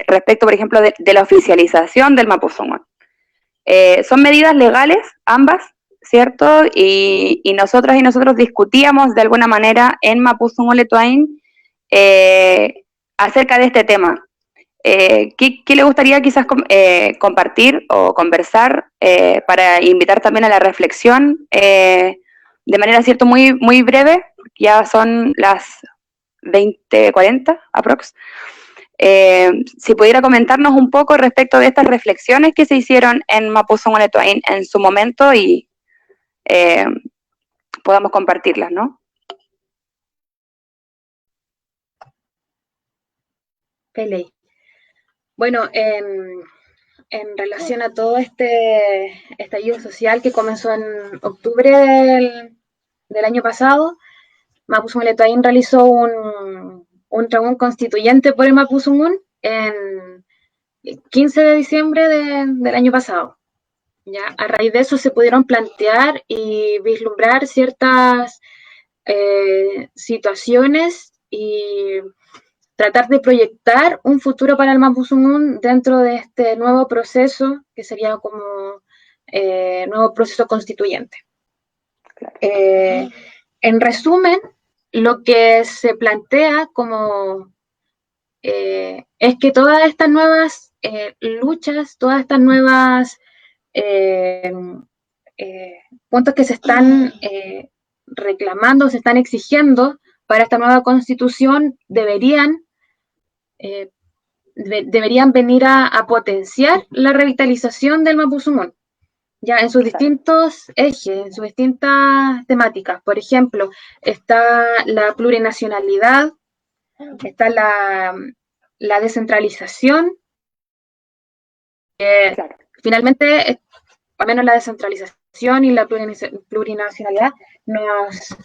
respecto, por ejemplo, de la oficialización del Mapuzungún. Son medidas legales, ambas, ¿cierto? Y nosotras y nosotros discutíamos de alguna manera en Mapuzungún Letuain acerca de este tema. ¿Qué le gustaría quizás compartir o conversar para invitar también a la reflexión de manera, ¿cierto?, muy, muy breve? Ya son las 20:40 aprox. Si pudiera comentarnos un poco respecto de estas reflexiones que se hicieron en Mapuzungún Letuain en su momento y podamos compartirlas, ¿no? Pele. Bueno, en relación a todo este estallido social que comenzó en octubre del año pasado, Mapuzungún Letuain realizó un tribunal constituyente por el Mapuzungún en el 15 de diciembre del año pasado. ¿Ya? A raíz de eso se pudieron plantear y vislumbrar ciertas situaciones y tratar de proyectar un futuro para el Mapuzungún dentro de este nuevo proceso, que sería como nuevo proceso constituyente. En resumen, lo que se plantea como es que todas estas nuevas luchas, todas estas nuevas puntos que se están reclamando, se están exigiendo para esta nueva constitución deberían venir a potenciar la revitalización del Mapuzungún, ya en sus distintos ejes, en sus distintas temáticas. Por ejemplo, está la plurinacionalidad, está la descentralización, finalmente, al menos la descentralización y la plurinacionalidad nos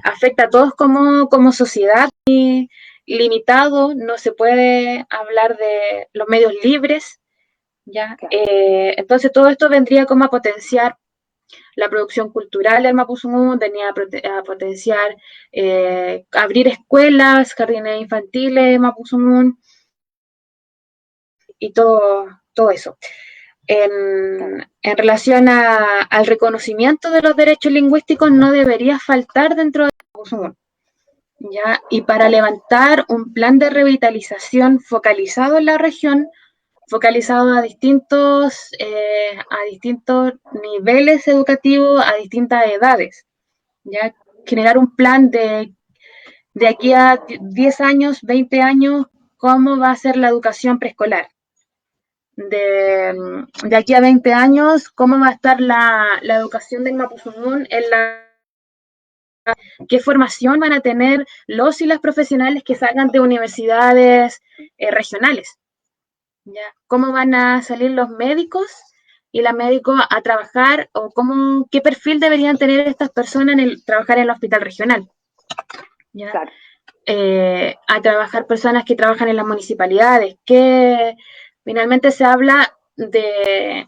afecta a todos como sociedad. Y limitado, no se puede hablar de los medios libres, ¿ya? Entonces todo esto vendría como a potenciar la producción cultural del Mapuzungún, venía a potenciar abrir escuelas, jardines infantiles Mapuzungún y todo eso. En relación al reconocimiento de los derechos lingüísticos, no debería faltar dentro del Mapuzungún, ¿ya? Y para levantar un plan de revitalización focalizado en la región, focalizado a distintos niveles educativos, a distintas edades, ¿ya? Generar un plan de aquí a 10 años, 20 años, cómo va a ser la educación preescolar. De aquí a 20 años, cómo va a estar la educación del Mapuzungún, qué formación van a tener los y las profesionales que salgan de universidades regionales, ¿ya? Cómo van a salir los médicos y las médicos a trabajar, o qué perfil deberían tener estas personas trabajar en el hospital regional, ¿ya? Claro. A trabajar personas que trabajan en las municipalidades, que finalmente se habla de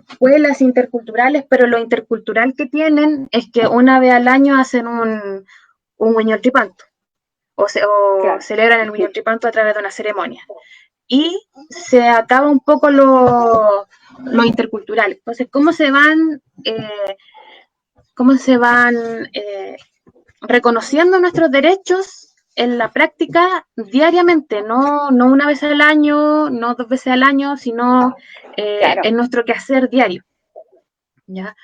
escuelas interculturales, pero lo intercultural que tienen es que una vez al año hacen un huiñoltripanto, claro, celebran el huiñoltripanto a través de una ceremonia. Y se acaba un poco lo intercultural. Entonces, ¿cómo se van reconociendo nuestros derechos en la práctica diariamente? No una vez al año, no 2 veces al año, sino claro, en nuestro quehacer diario, ¿ya?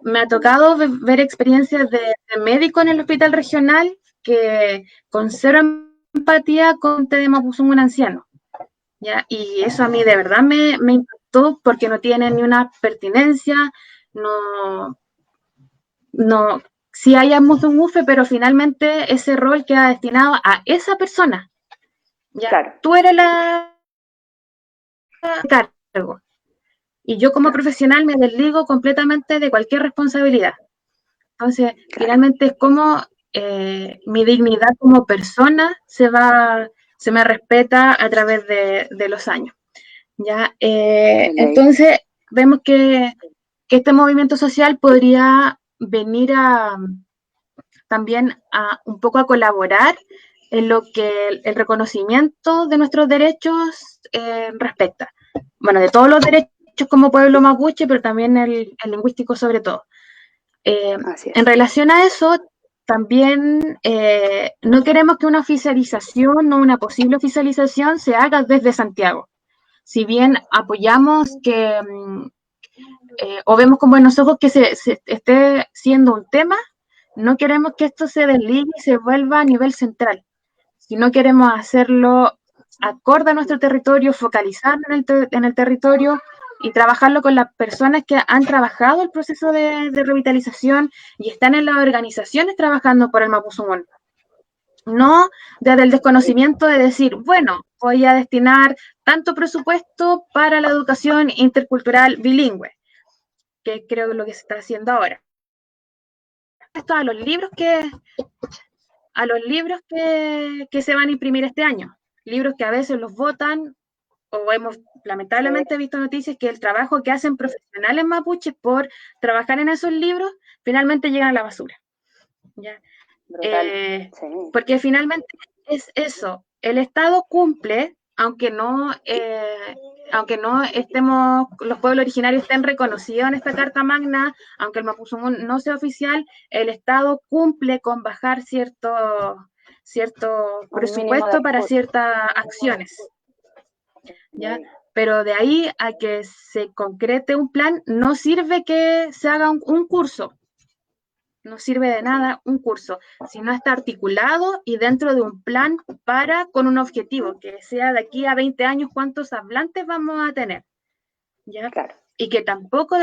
Me ha tocado ver experiencias de médico en el hospital regional que conservan empatía con de Mapuzungún anciano, ¿ya? Y eso a mí de verdad me impactó, porque no tiene ni una pertinencia, no sí hay Mapuzungufe, pero finalmente ese rol queda destinado a esa persona, ¿ya? Claro. Tú eres la cargo, y yo como profesional me desligo completamente de cualquier responsabilidad. Entonces, finalmente es como mi dignidad como persona se me respeta a través de los años, ¿ya? Entonces, vemos que este movimiento social podría venir también un poco a colaborar en lo que el reconocimiento de nuestros derechos respecta. Bueno, de todos los derechos como pueblo mapuche, pero también el lingüístico sobre todo. En relación a eso, también no queremos que una oficialización o una posible oficialización se haga desde Santiago. Si bien apoyamos o vemos con buenos ojos que se esté siendo un tema, no queremos que esto se desligue y se vuelva a nivel central. Si no queremos hacerlo acorde a nuestro territorio, focalizarlo en el territorio y trabajarlo con las personas que han trabajado el proceso de revitalización y están en las organizaciones trabajando por el Mapuzungún. No desde el desconocimiento de decir, bueno, voy a destinar tanto presupuesto para la educación intercultural bilingüe, que creo que es lo que se está haciendo ahora. Esto a los libros que se van a imprimir este año, libros que a veces los votan, o hemos lamentablemente visto noticias que el trabajo que hacen profesionales mapuches por trabajar en esos libros finalmente llegan a la basura, ¿ya? Porque finalmente es eso, el Estado cumple, aunque no estemos, los pueblos originarios estén reconocidos en esta Carta Magna, aunque el Mapuzungún no sea oficial, el Estado cumple con bajar cierto presupuesto para ciertas acciones, ¿ya? Pero de ahí a que se concrete un plan, no sirve que se haga un curso. No sirve de nada un curso, si no está articulado y dentro de un plan con un objetivo, que sea de aquí a 20 años cuántos hablantes vamos a tener, ¿ya? Claro. Y que tampoco,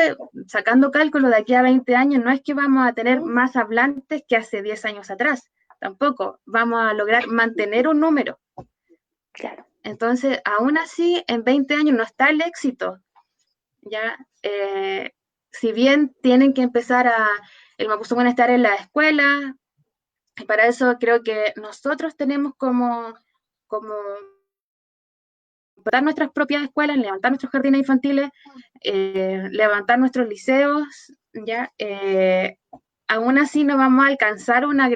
sacando cálculo de aquí a 20 años, no es que vamos a tener más hablantes que hace 10 años atrás, tampoco vamos a lograr mantener un número. Claro. Entonces, aún así, en 20 años no está el éxito, ¿ya? si bien tienen que empezar el Mapuzungún a estar en la escuela, y para eso creo que nosotros tenemos como levantar nuestras propias escuelas, levantar nuestros jardines infantiles, levantar nuestros liceos, ¿ya? Aún así no vamos a alcanzar una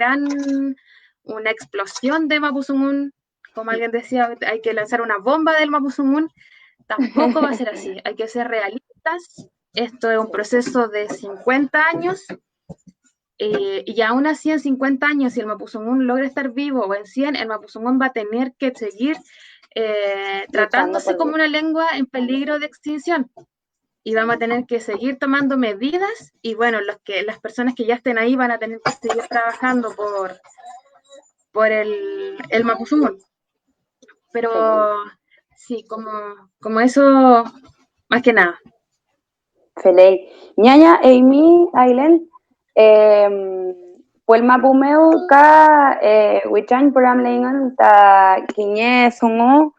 explosión de Mapuzungún, como alguien decía, hay que lanzar una bomba del Mapuzungún, tampoco va a ser así, hay que ser realistas, esto es un proceso de 50 años, y aún así en 50 años, si el Mapuzungún logra estar vivo, o en 100, el Mapuzungún va a tener que seguir tratándose como una lengua en peligro de extinción. Y vamos a tener que seguir tomando medidas, y bueno, las personas que ya estén ahí van a tener que seguir trabajando por el Mapuzungún. Pero sí, como eso, más que nada. Feley. Ñaña, Amy, Ailen, pues mapumeu ka wichan program lengan ta kiñe songo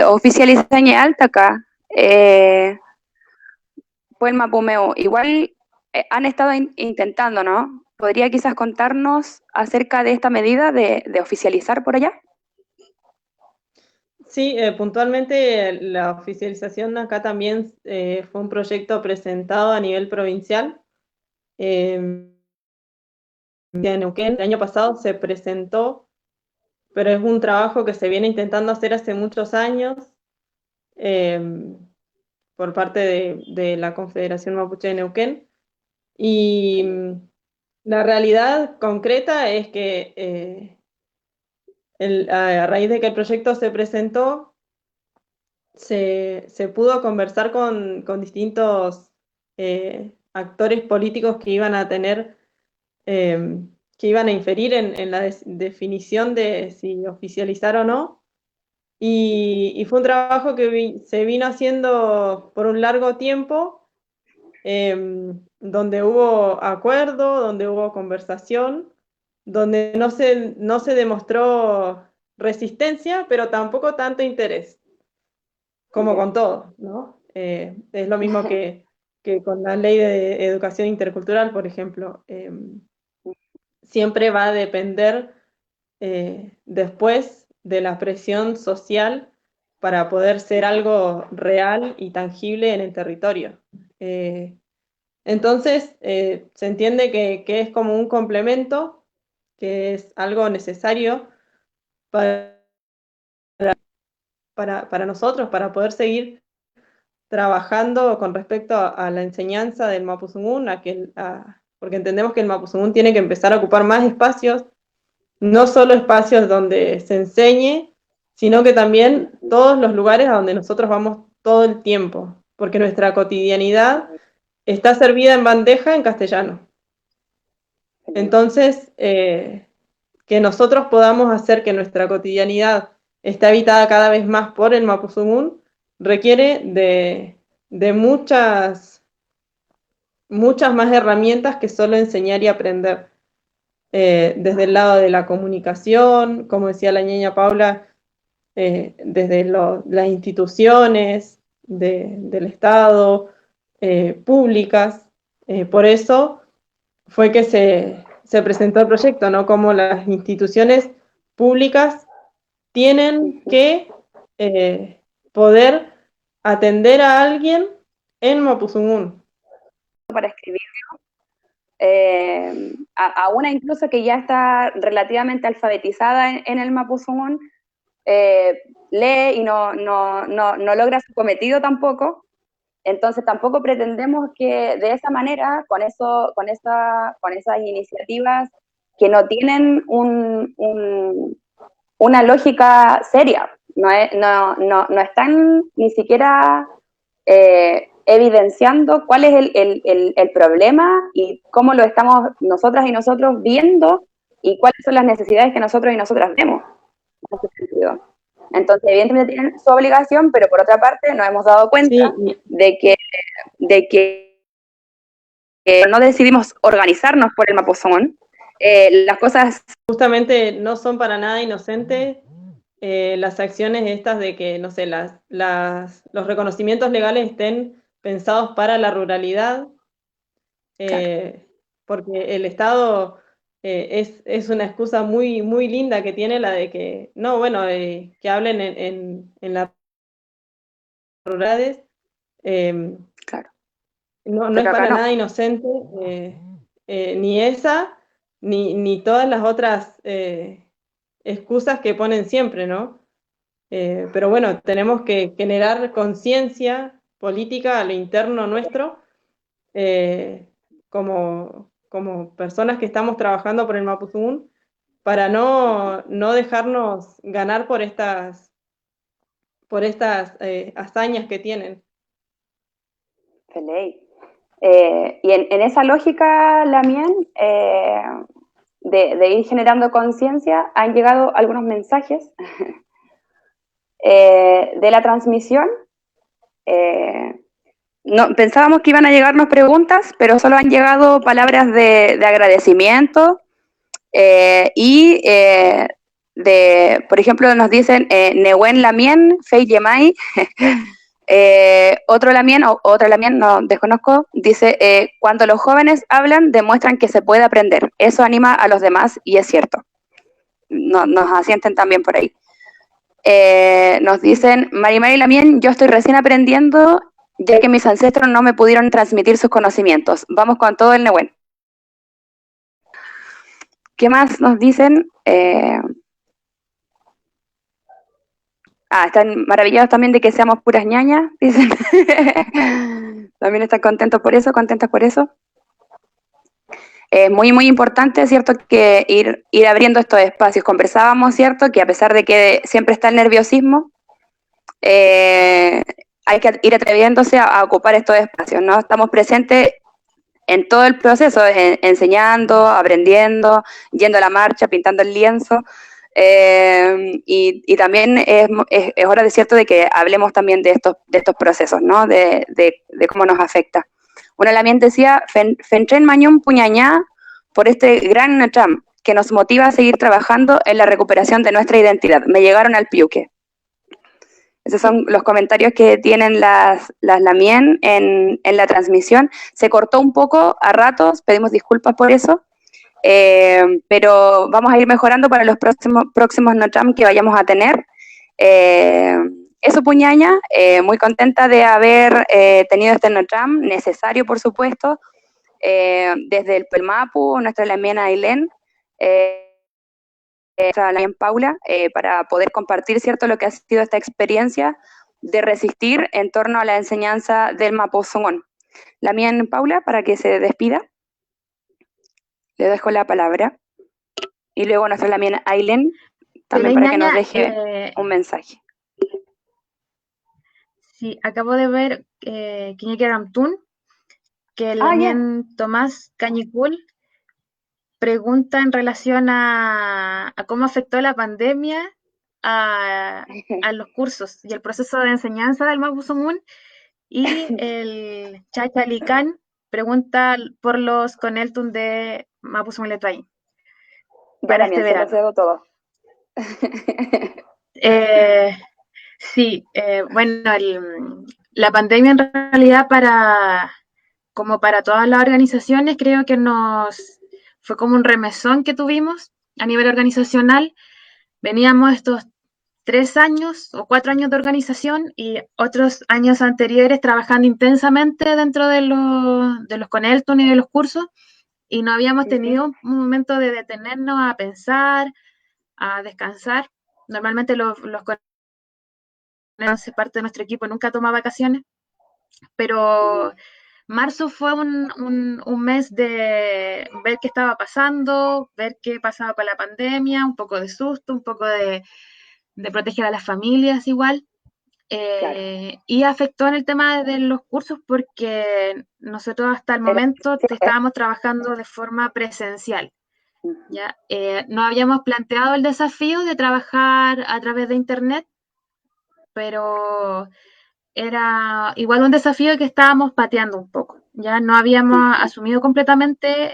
oficializañe alta ka pues mapumeu igual han estado intentando, ¿no? ¿Podría quizás contarnos acerca de esta medida de oficializar por allá? Sí, puntualmente la oficialización acá también fue un proyecto presentado a nivel provincial. En Neuquén, el año pasado se presentó, pero es un trabajo que se viene intentando hacer hace muchos años por parte de la Confederación Mapuche de Neuquén. Y la realidad concreta es que a raíz de que el proyecto se presentó, se pudo conversar con distintos actores políticos que iban a tener, que iban a inferir en la definición de si oficializar o no. Y fue un trabajo que se vino haciendo por un largo tiempo, donde hubo acuerdo, donde hubo conversación, donde no se demostró resistencia, pero tampoco tanto interés, como con todo, ¿no? Es lo mismo que con la ley de educación intercultural, por ejemplo. Siempre va a depender después de la presión social para poder ser algo real y tangible en el territorio. Entonces, se entiende que es como un complemento, que es algo necesario para nosotros, para poder seguir trabajando con respecto a la enseñanza del Mapuzungún, porque entendemos que el Mapuzungún tiene que empezar a ocupar más espacios, no solo espacios donde se enseñe, sino que también todos los lugares a donde nosotros vamos todo el tiempo, porque nuestra cotidianidad está servida en bandeja en castellano. Entonces, que nosotros podamos hacer que nuestra cotidianidad esté habitada cada vez más por el Mapuzungún requiere de muchas más herramientas que solo enseñar y aprender. Desde el lado de la comunicación, como decía la ñaña Paula, desde las instituciones del Estado, públicas. Por eso fue que se presentó el proyecto, ¿no? Como las instituciones públicas tienen que poder atender a alguien en Mapuzungún. Para escribirlo, a una incluso que ya está relativamente alfabetizada en el Mapuzungún, lee y no logra su cometido tampoco. Entonces tampoco pretendemos que de esa manera, con esas iniciativas que no tienen una lógica seria, no están ni siquiera evidenciando cuál es el problema y cómo lo estamos nosotras y nosotros viendo y cuáles son las necesidades que nosotros y nosotras vemos en ese sentido. Entonces, evidentemente tienen su obligación, pero por otra parte nos hemos dado cuenta de que no decidimos organizarnos por el Mapuzungún. Las cosas justamente no son para nada inocentes. Las acciones estas de que, no sé, los reconocimientos legales estén pensados para la ruralidad, porque el Estado es una excusa muy, muy linda que tiene la de que, no, bueno, que hablen en las rurales, Claro. no es Pero acá para no. nada inocente, ni esa, ni todas las otras excusas que ponen siempre, ¿no? Pero bueno, tenemos que generar conciencia política a lo interno nuestro, como personas que estamos trabajando por el Mapuzungún, para no dejarnos ganar por estas hazañas que tienen. Peley. Y en esa lógica, Lamien, de ir generando conciencia, han llegado algunos mensajes de la transmisión. No, pensábamos que iban a llegarnos preguntas, pero solo han llegado palabras de agradecimiento y por ejemplo, nos dicen Nehuen Lamien, Fei Yemai. Otra Lamien, no desconozco, dice, cuando los jóvenes hablan, demuestran que se puede aprender. Eso anima a los demás y es cierto. Nos asienten también por ahí. Nos dicen, Marimari Lamien, yo estoy recién aprendiendo, ya que mis ancestros no me pudieron transmitir sus conocimientos. Vamos con todo el Nehuen. ¿Qué más nos dicen? Están maravillados también de que seamos puras ñañas, dicen. También están contentos por eso, contentas por eso. Es muy, muy importante, ¿cierto?, que ir abriendo estos espacios. Conversábamos, ¿cierto?, que a pesar de que siempre está el nerviosismo, hay que ir atreviéndose a ocupar estos espacios, ¿no? Estamos presentes en todo el proceso, enseñando, aprendiendo, yendo a la marcha, pintando el lienzo. Y también es hora de cierto de que hablemos también de estos procesos, ¿no? De cómo nos afecta. Una Lamien decía, Fentren Mañón Puñañá, por este gran Natram, que nos motiva a seguir trabajando en la recuperación de nuestra identidad. Me llegaron al piuque. Esos son los comentarios que tienen las Lamien en la transmisión. Se cortó un poco a ratos, pedimos disculpas por eso. Pero vamos a ir mejorando para los próximos Natram que vayamos a tener. Eso, Puñaña, muy contenta de haber tenido este Natram, necesario por supuesto, desde el Pelmapu, nuestra Lamien Ailén, nuestra Lamien Paula, para poder compartir, ¿cierto?, lo que ha sido esta experiencia de resistir en torno a la enseñanza del Mapuzungún. Lamien Paula, para que se despida. Le dejo la palabra. Y luego nuestra Lamien Ailén, también para que nos deje un mensaje. Sí, acabo de ver Quiñeque Ramtún, que Lamien Tomás Cañicul pregunta en relación a cómo afectó la pandemia a los cursos y el proceso de enseñanza del Mapuzungún. Y el Chachalicán pregunta por los Coneltun de Mapuzungún Letraín para este verano. Se lo cedo todo. Sí, bueno, la pandemia en realidad como para todas las organizaciones, creo que fue como un remesón que tuvimos a nivel organizacional. Veníamos estos 3 años o 4 años de organización y otros años anteriores trabajando intensamente dentro de los Coneltun y de los cursos, y no habíamos tenido un momento de detenernos a pensar, a descansar. Normalmente los Coneltun, parte de nuestro equipo, nunca toma vacaciones, pero marzo fue un mes de ver qué estaba pasando, ver qué pasaba con la pandemia, un poco de susto, un poco de proteger a las familias igual. Claro. Y afectó en el tema de los cursos porque nosotros hasta el momento estábamos trabajando de forma presencial. ¿Ya? No habíamos planteado el desafío de trabajar a través de internet, pero era igual un desafío que estábamos pateando un poco. Ya no habíamos asumido completamente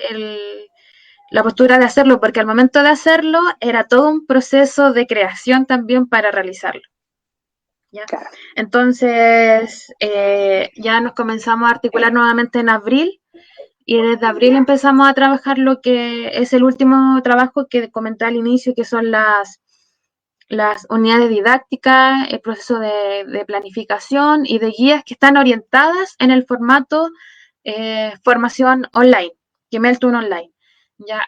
la postura de hacerlo, porque al momento de hacerlo era todo un proceso de creación también para realizarlo. ¿Ya? Claro. Entonces ya nos comenzamos a articular nuevamente en abril y desde abril empezamos a trabajar lo que es el último trabajo que comenté al inicio, que son las unidades didácticas, el proceso de planificación y de guías que están orientadas en el formato formación online, Gemeltun Online. Ya,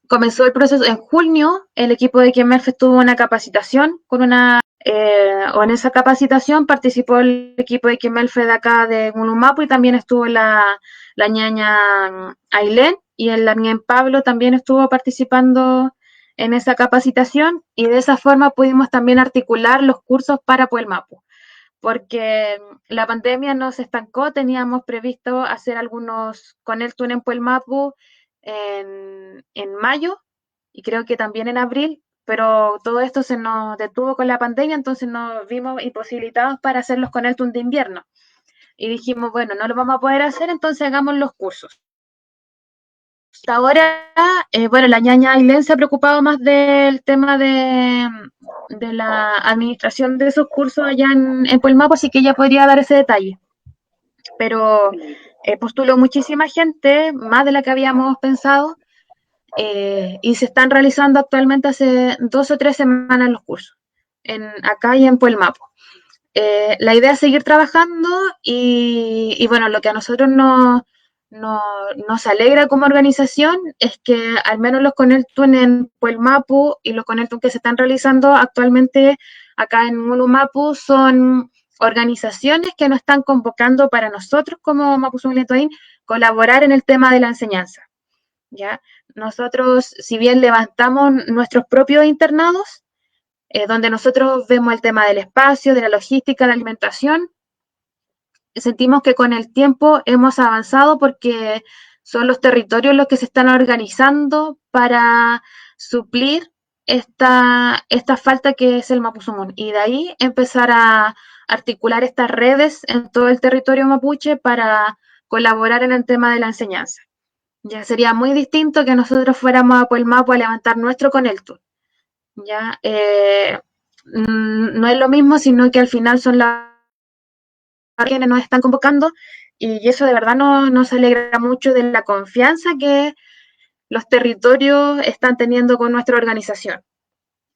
comenzó el proceso en junio, el equipo de Kemelf tuvo una capacitación o en esa capacitación participó el equipo de Kemelf de acá de Mulumapu y también estuvo la ñaña Ailén y el Lamien Pablo también estuvo participando en esa capacitación y de esa forma pudimos también articular los cursos para Puelmapu porque la pandemia nos estancó, teníamos previsto hacer algunos con el túnel en Puelmapu en mayo y creo que también en abril, pero todo esto se nos detuvo con la pandemia, entonces nos vimos imposibilitados para hacerlos con el túnel de invierno. Y dijimos, bueno, no lo vamos a poder hacer, entonces hagamos los cursos. Hasta ahora, bueno, la ñaña Ailén se ha preocupado más del tema de la administración de esos cursos allá en Puelmapo, así que ella podría dar ese detalle. Pero postuló muchísima gente, más de la que habíamos pensado, y se están realizando actualmente hace 2 o 3 semanas los cursos, acá y en Puelmapo. La idea es seguir trabajando y bueno, lo que a nosotros nos alegra como organización es que al menos los Coneltun en Puelmapu y los Coneltun que se están realizando actualmente acá en Mulumapu son organizaciones que nos están convocando para nosotros como Mapuzungún colaborar en el tema de la enseñanza. ¿Ya? Nosotros, si bien levantamos nuestros propios internados, donde nosotros vemos el tema del espacio, de la logística, de la alimentación, sentimos que con el tiempo hemos avanzado porque son los territorios los que se están organizando para suplir esta falta que es el Mapuzungún y de ahí empezar a articular estas redes en todo el territorio mapuche para colaborar en el tema de la enseñanza. Ya sería muy distinto que nosotros fuéramos a Puelmapu a levantar nuestro Coneltun. Ya no es lo mismo, sino que al final son las quienes nos están convocando y eso de verdad nos alegra mucho de la confianza que los territorios están teniendo con nuestra organización.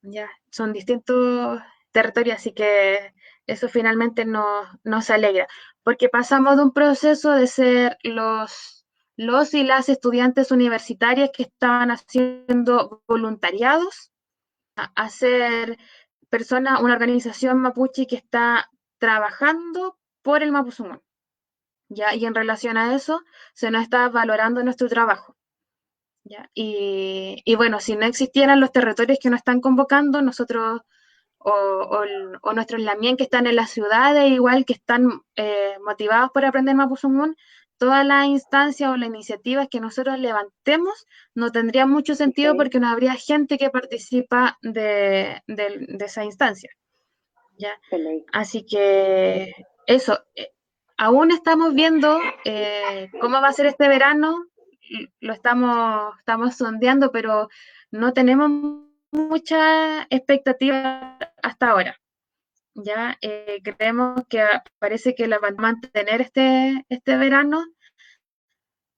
Ya son distintos territorios, así que eso finalmente nos alegra, porque pasamos de un proceso de ser los y las estudiantes universitarias que estaban haciendo voluntariados a ser una organización mapuche que está trabajando por el Mapuzungún. ¿Ya? Y en relación a eso, se nos está valorando nuestro trabajo. ¿Ya? Y bueno, si no existieran los territorios que nos están convocando, nosotros o nuestros lamien que están en las ciudades, igual que están motivados por aprender Mapuzungún, todas las instancias o las iniciativas que nosotros levantemos no tendrían mucho sentido porque no habría gente que participa de esa instancia. ¿Ya? Así que eso, aún estamos viendo cómo va a ser este verano, lo estamos sondeando, pero no tenemos mucha expectativa hasta ahora. Ya creemos que parece que la van a mantener este verano,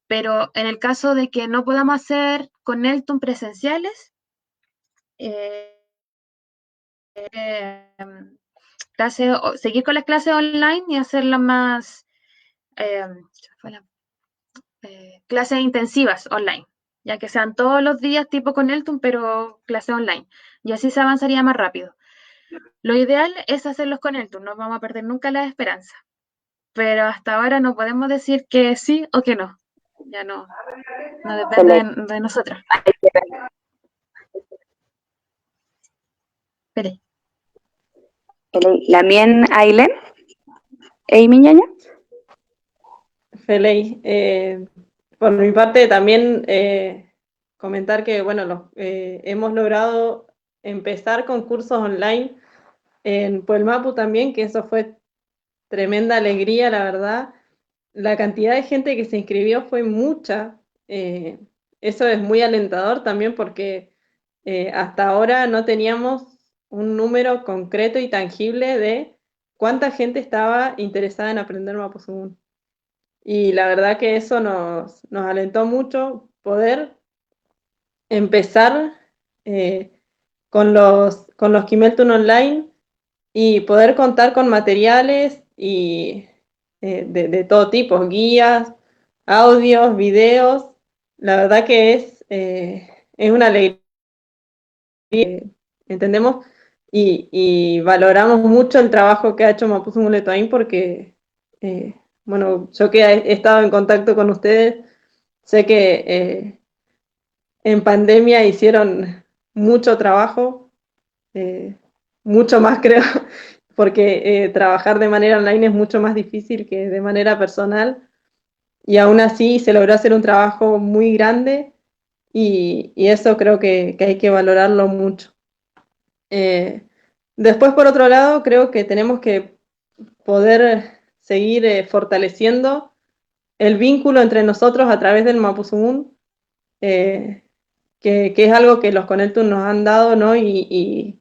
pero en el caso de que no podamos hacer con Elton presenciales, seguir con las clases online y hacerlas más clases intensivas online, ya que sean todos los días tipo con Elton, pero clase online. Y así se avanzaría más rápido. Lo ideal es hacerlos con Elton, no vamos a perder nunca la esperanza. Pero hasta ahora no podemos decir que sí o que no. Ya no depende de nosotros. Espere. ¿Lamien Ailén? Mi ñaña? Feley, por mi parte también comentar que bueno, hemos logrado empezar con cursos online en Puelmapu también, que eso fue tremenda alegría, la verdad. La cantidad de gente que se inscribió fue mucha. Eso es muy alentador también porque hasta ahora no teníamos un número concreto y tangible de cuánta gente estaba interesada en aprender Mapuzungún. Y la verdad que eso nos alentó mucho poder empezar con los Kimeltun online y poder contar con materiales y de todo tipo, guías, audios, videos. La verdad que es una alegría, entendemos y valoramos mucho el trabajo que ha hecho Mapuzungún Letoaín porque, bueno, yo que he estado en contacto con ustedes, sé que en pandemia hicieron mucho trabajo, mucho más creo, porque trabajar de manera online es mucho más difícil que de manera personal, y aún así se logró hacer un trabajo muy grande y eso creo que hay que valorarlo mucho. Después, por otro lado, creo que tenemos que poder seguir fortaleciendo el vínculo entre nosotros a través del Mapuzungún, que es algo que los Coneltun nos han dado, ¿no? Y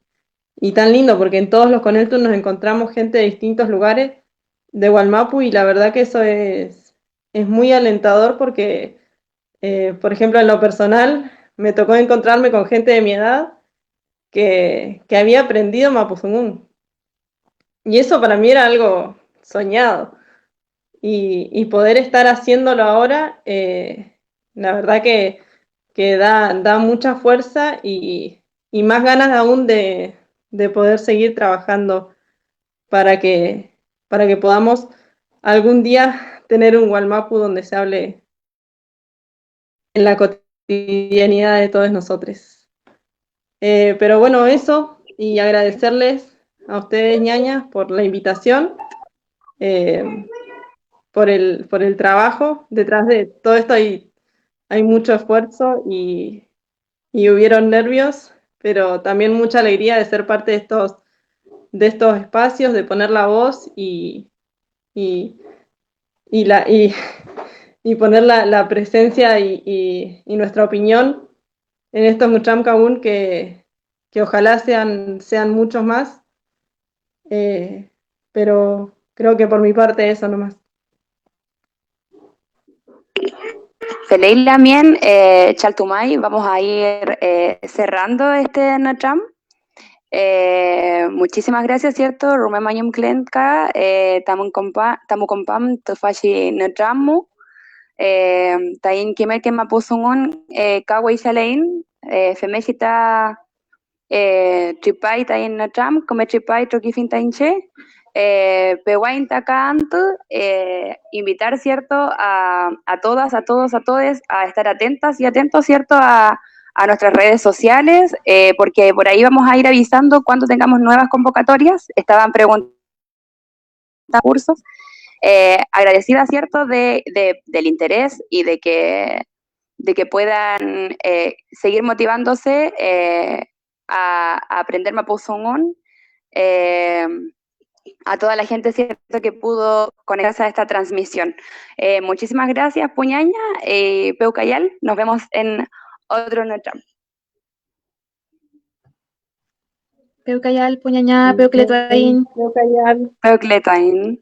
tan lindo, porque en todos los Coneltun nos encontramos gente de distintos lugares de Wallmapu, y la verdad que eso es muy alentador porque, por ejemplo, en lo personal, me tocó encontrarme con gente de mi edad que había aprendido Mapuzungún. Y eso para mí era algo soñado. Y poder estar haciéndolo ahora, la verdad que da mucha fuerza y más ganas aún de poder seguir trabajando para que podamos algún día tener un Wallmapu donde se hable en la cotidianidad de todos nosotros. Pero bueno, eso, y agradecerles a ustedes, ñañas, por la invitación, por el trabajo. Detrás de todo esto hay mucho esfuerzo y hubieron nervios, pero también mucha alegría de ser parte de estos espacios, de poner la voz y, y poner la presencia y nuestra opinión en estos Mucham Kabun que ojalá sean muchos más, pero creo que por mi parte eso nomás. Feliz también, Chaltumay, vamos a ir cerrando este Nacham. Muchísimas gracias, ¿cierto? Rume Mayum Klenka, tamu compam, tufashi Nachamu, tain kimer que mapusungon, kawai shalein, femeshita tripai tain Nacham, come tripai trokifin tainche. Pewain Takantu, invitar, ¿cierto?, a todas, a todos, a todes a estar atentas y atentos, ¿cierto?, a nuestras redes sociales, porque por ahí vamos a ir avisando cuando tengamos nuevas convocatorias. Estaban preguntando cursos. Agradecida, ¿cierto?, del interés y de que puedan seguir motivándose a aprender Mapuzungún. A toda la gente, ¿cierto?, que pudo conectarse a esta transmisión. Muchísimas gracias, Puñaña, Peucayal. Nos vemos en otro Nacham. Peucayal, Puñañá, Peucletoaín. Peucayal. Peucletoaín.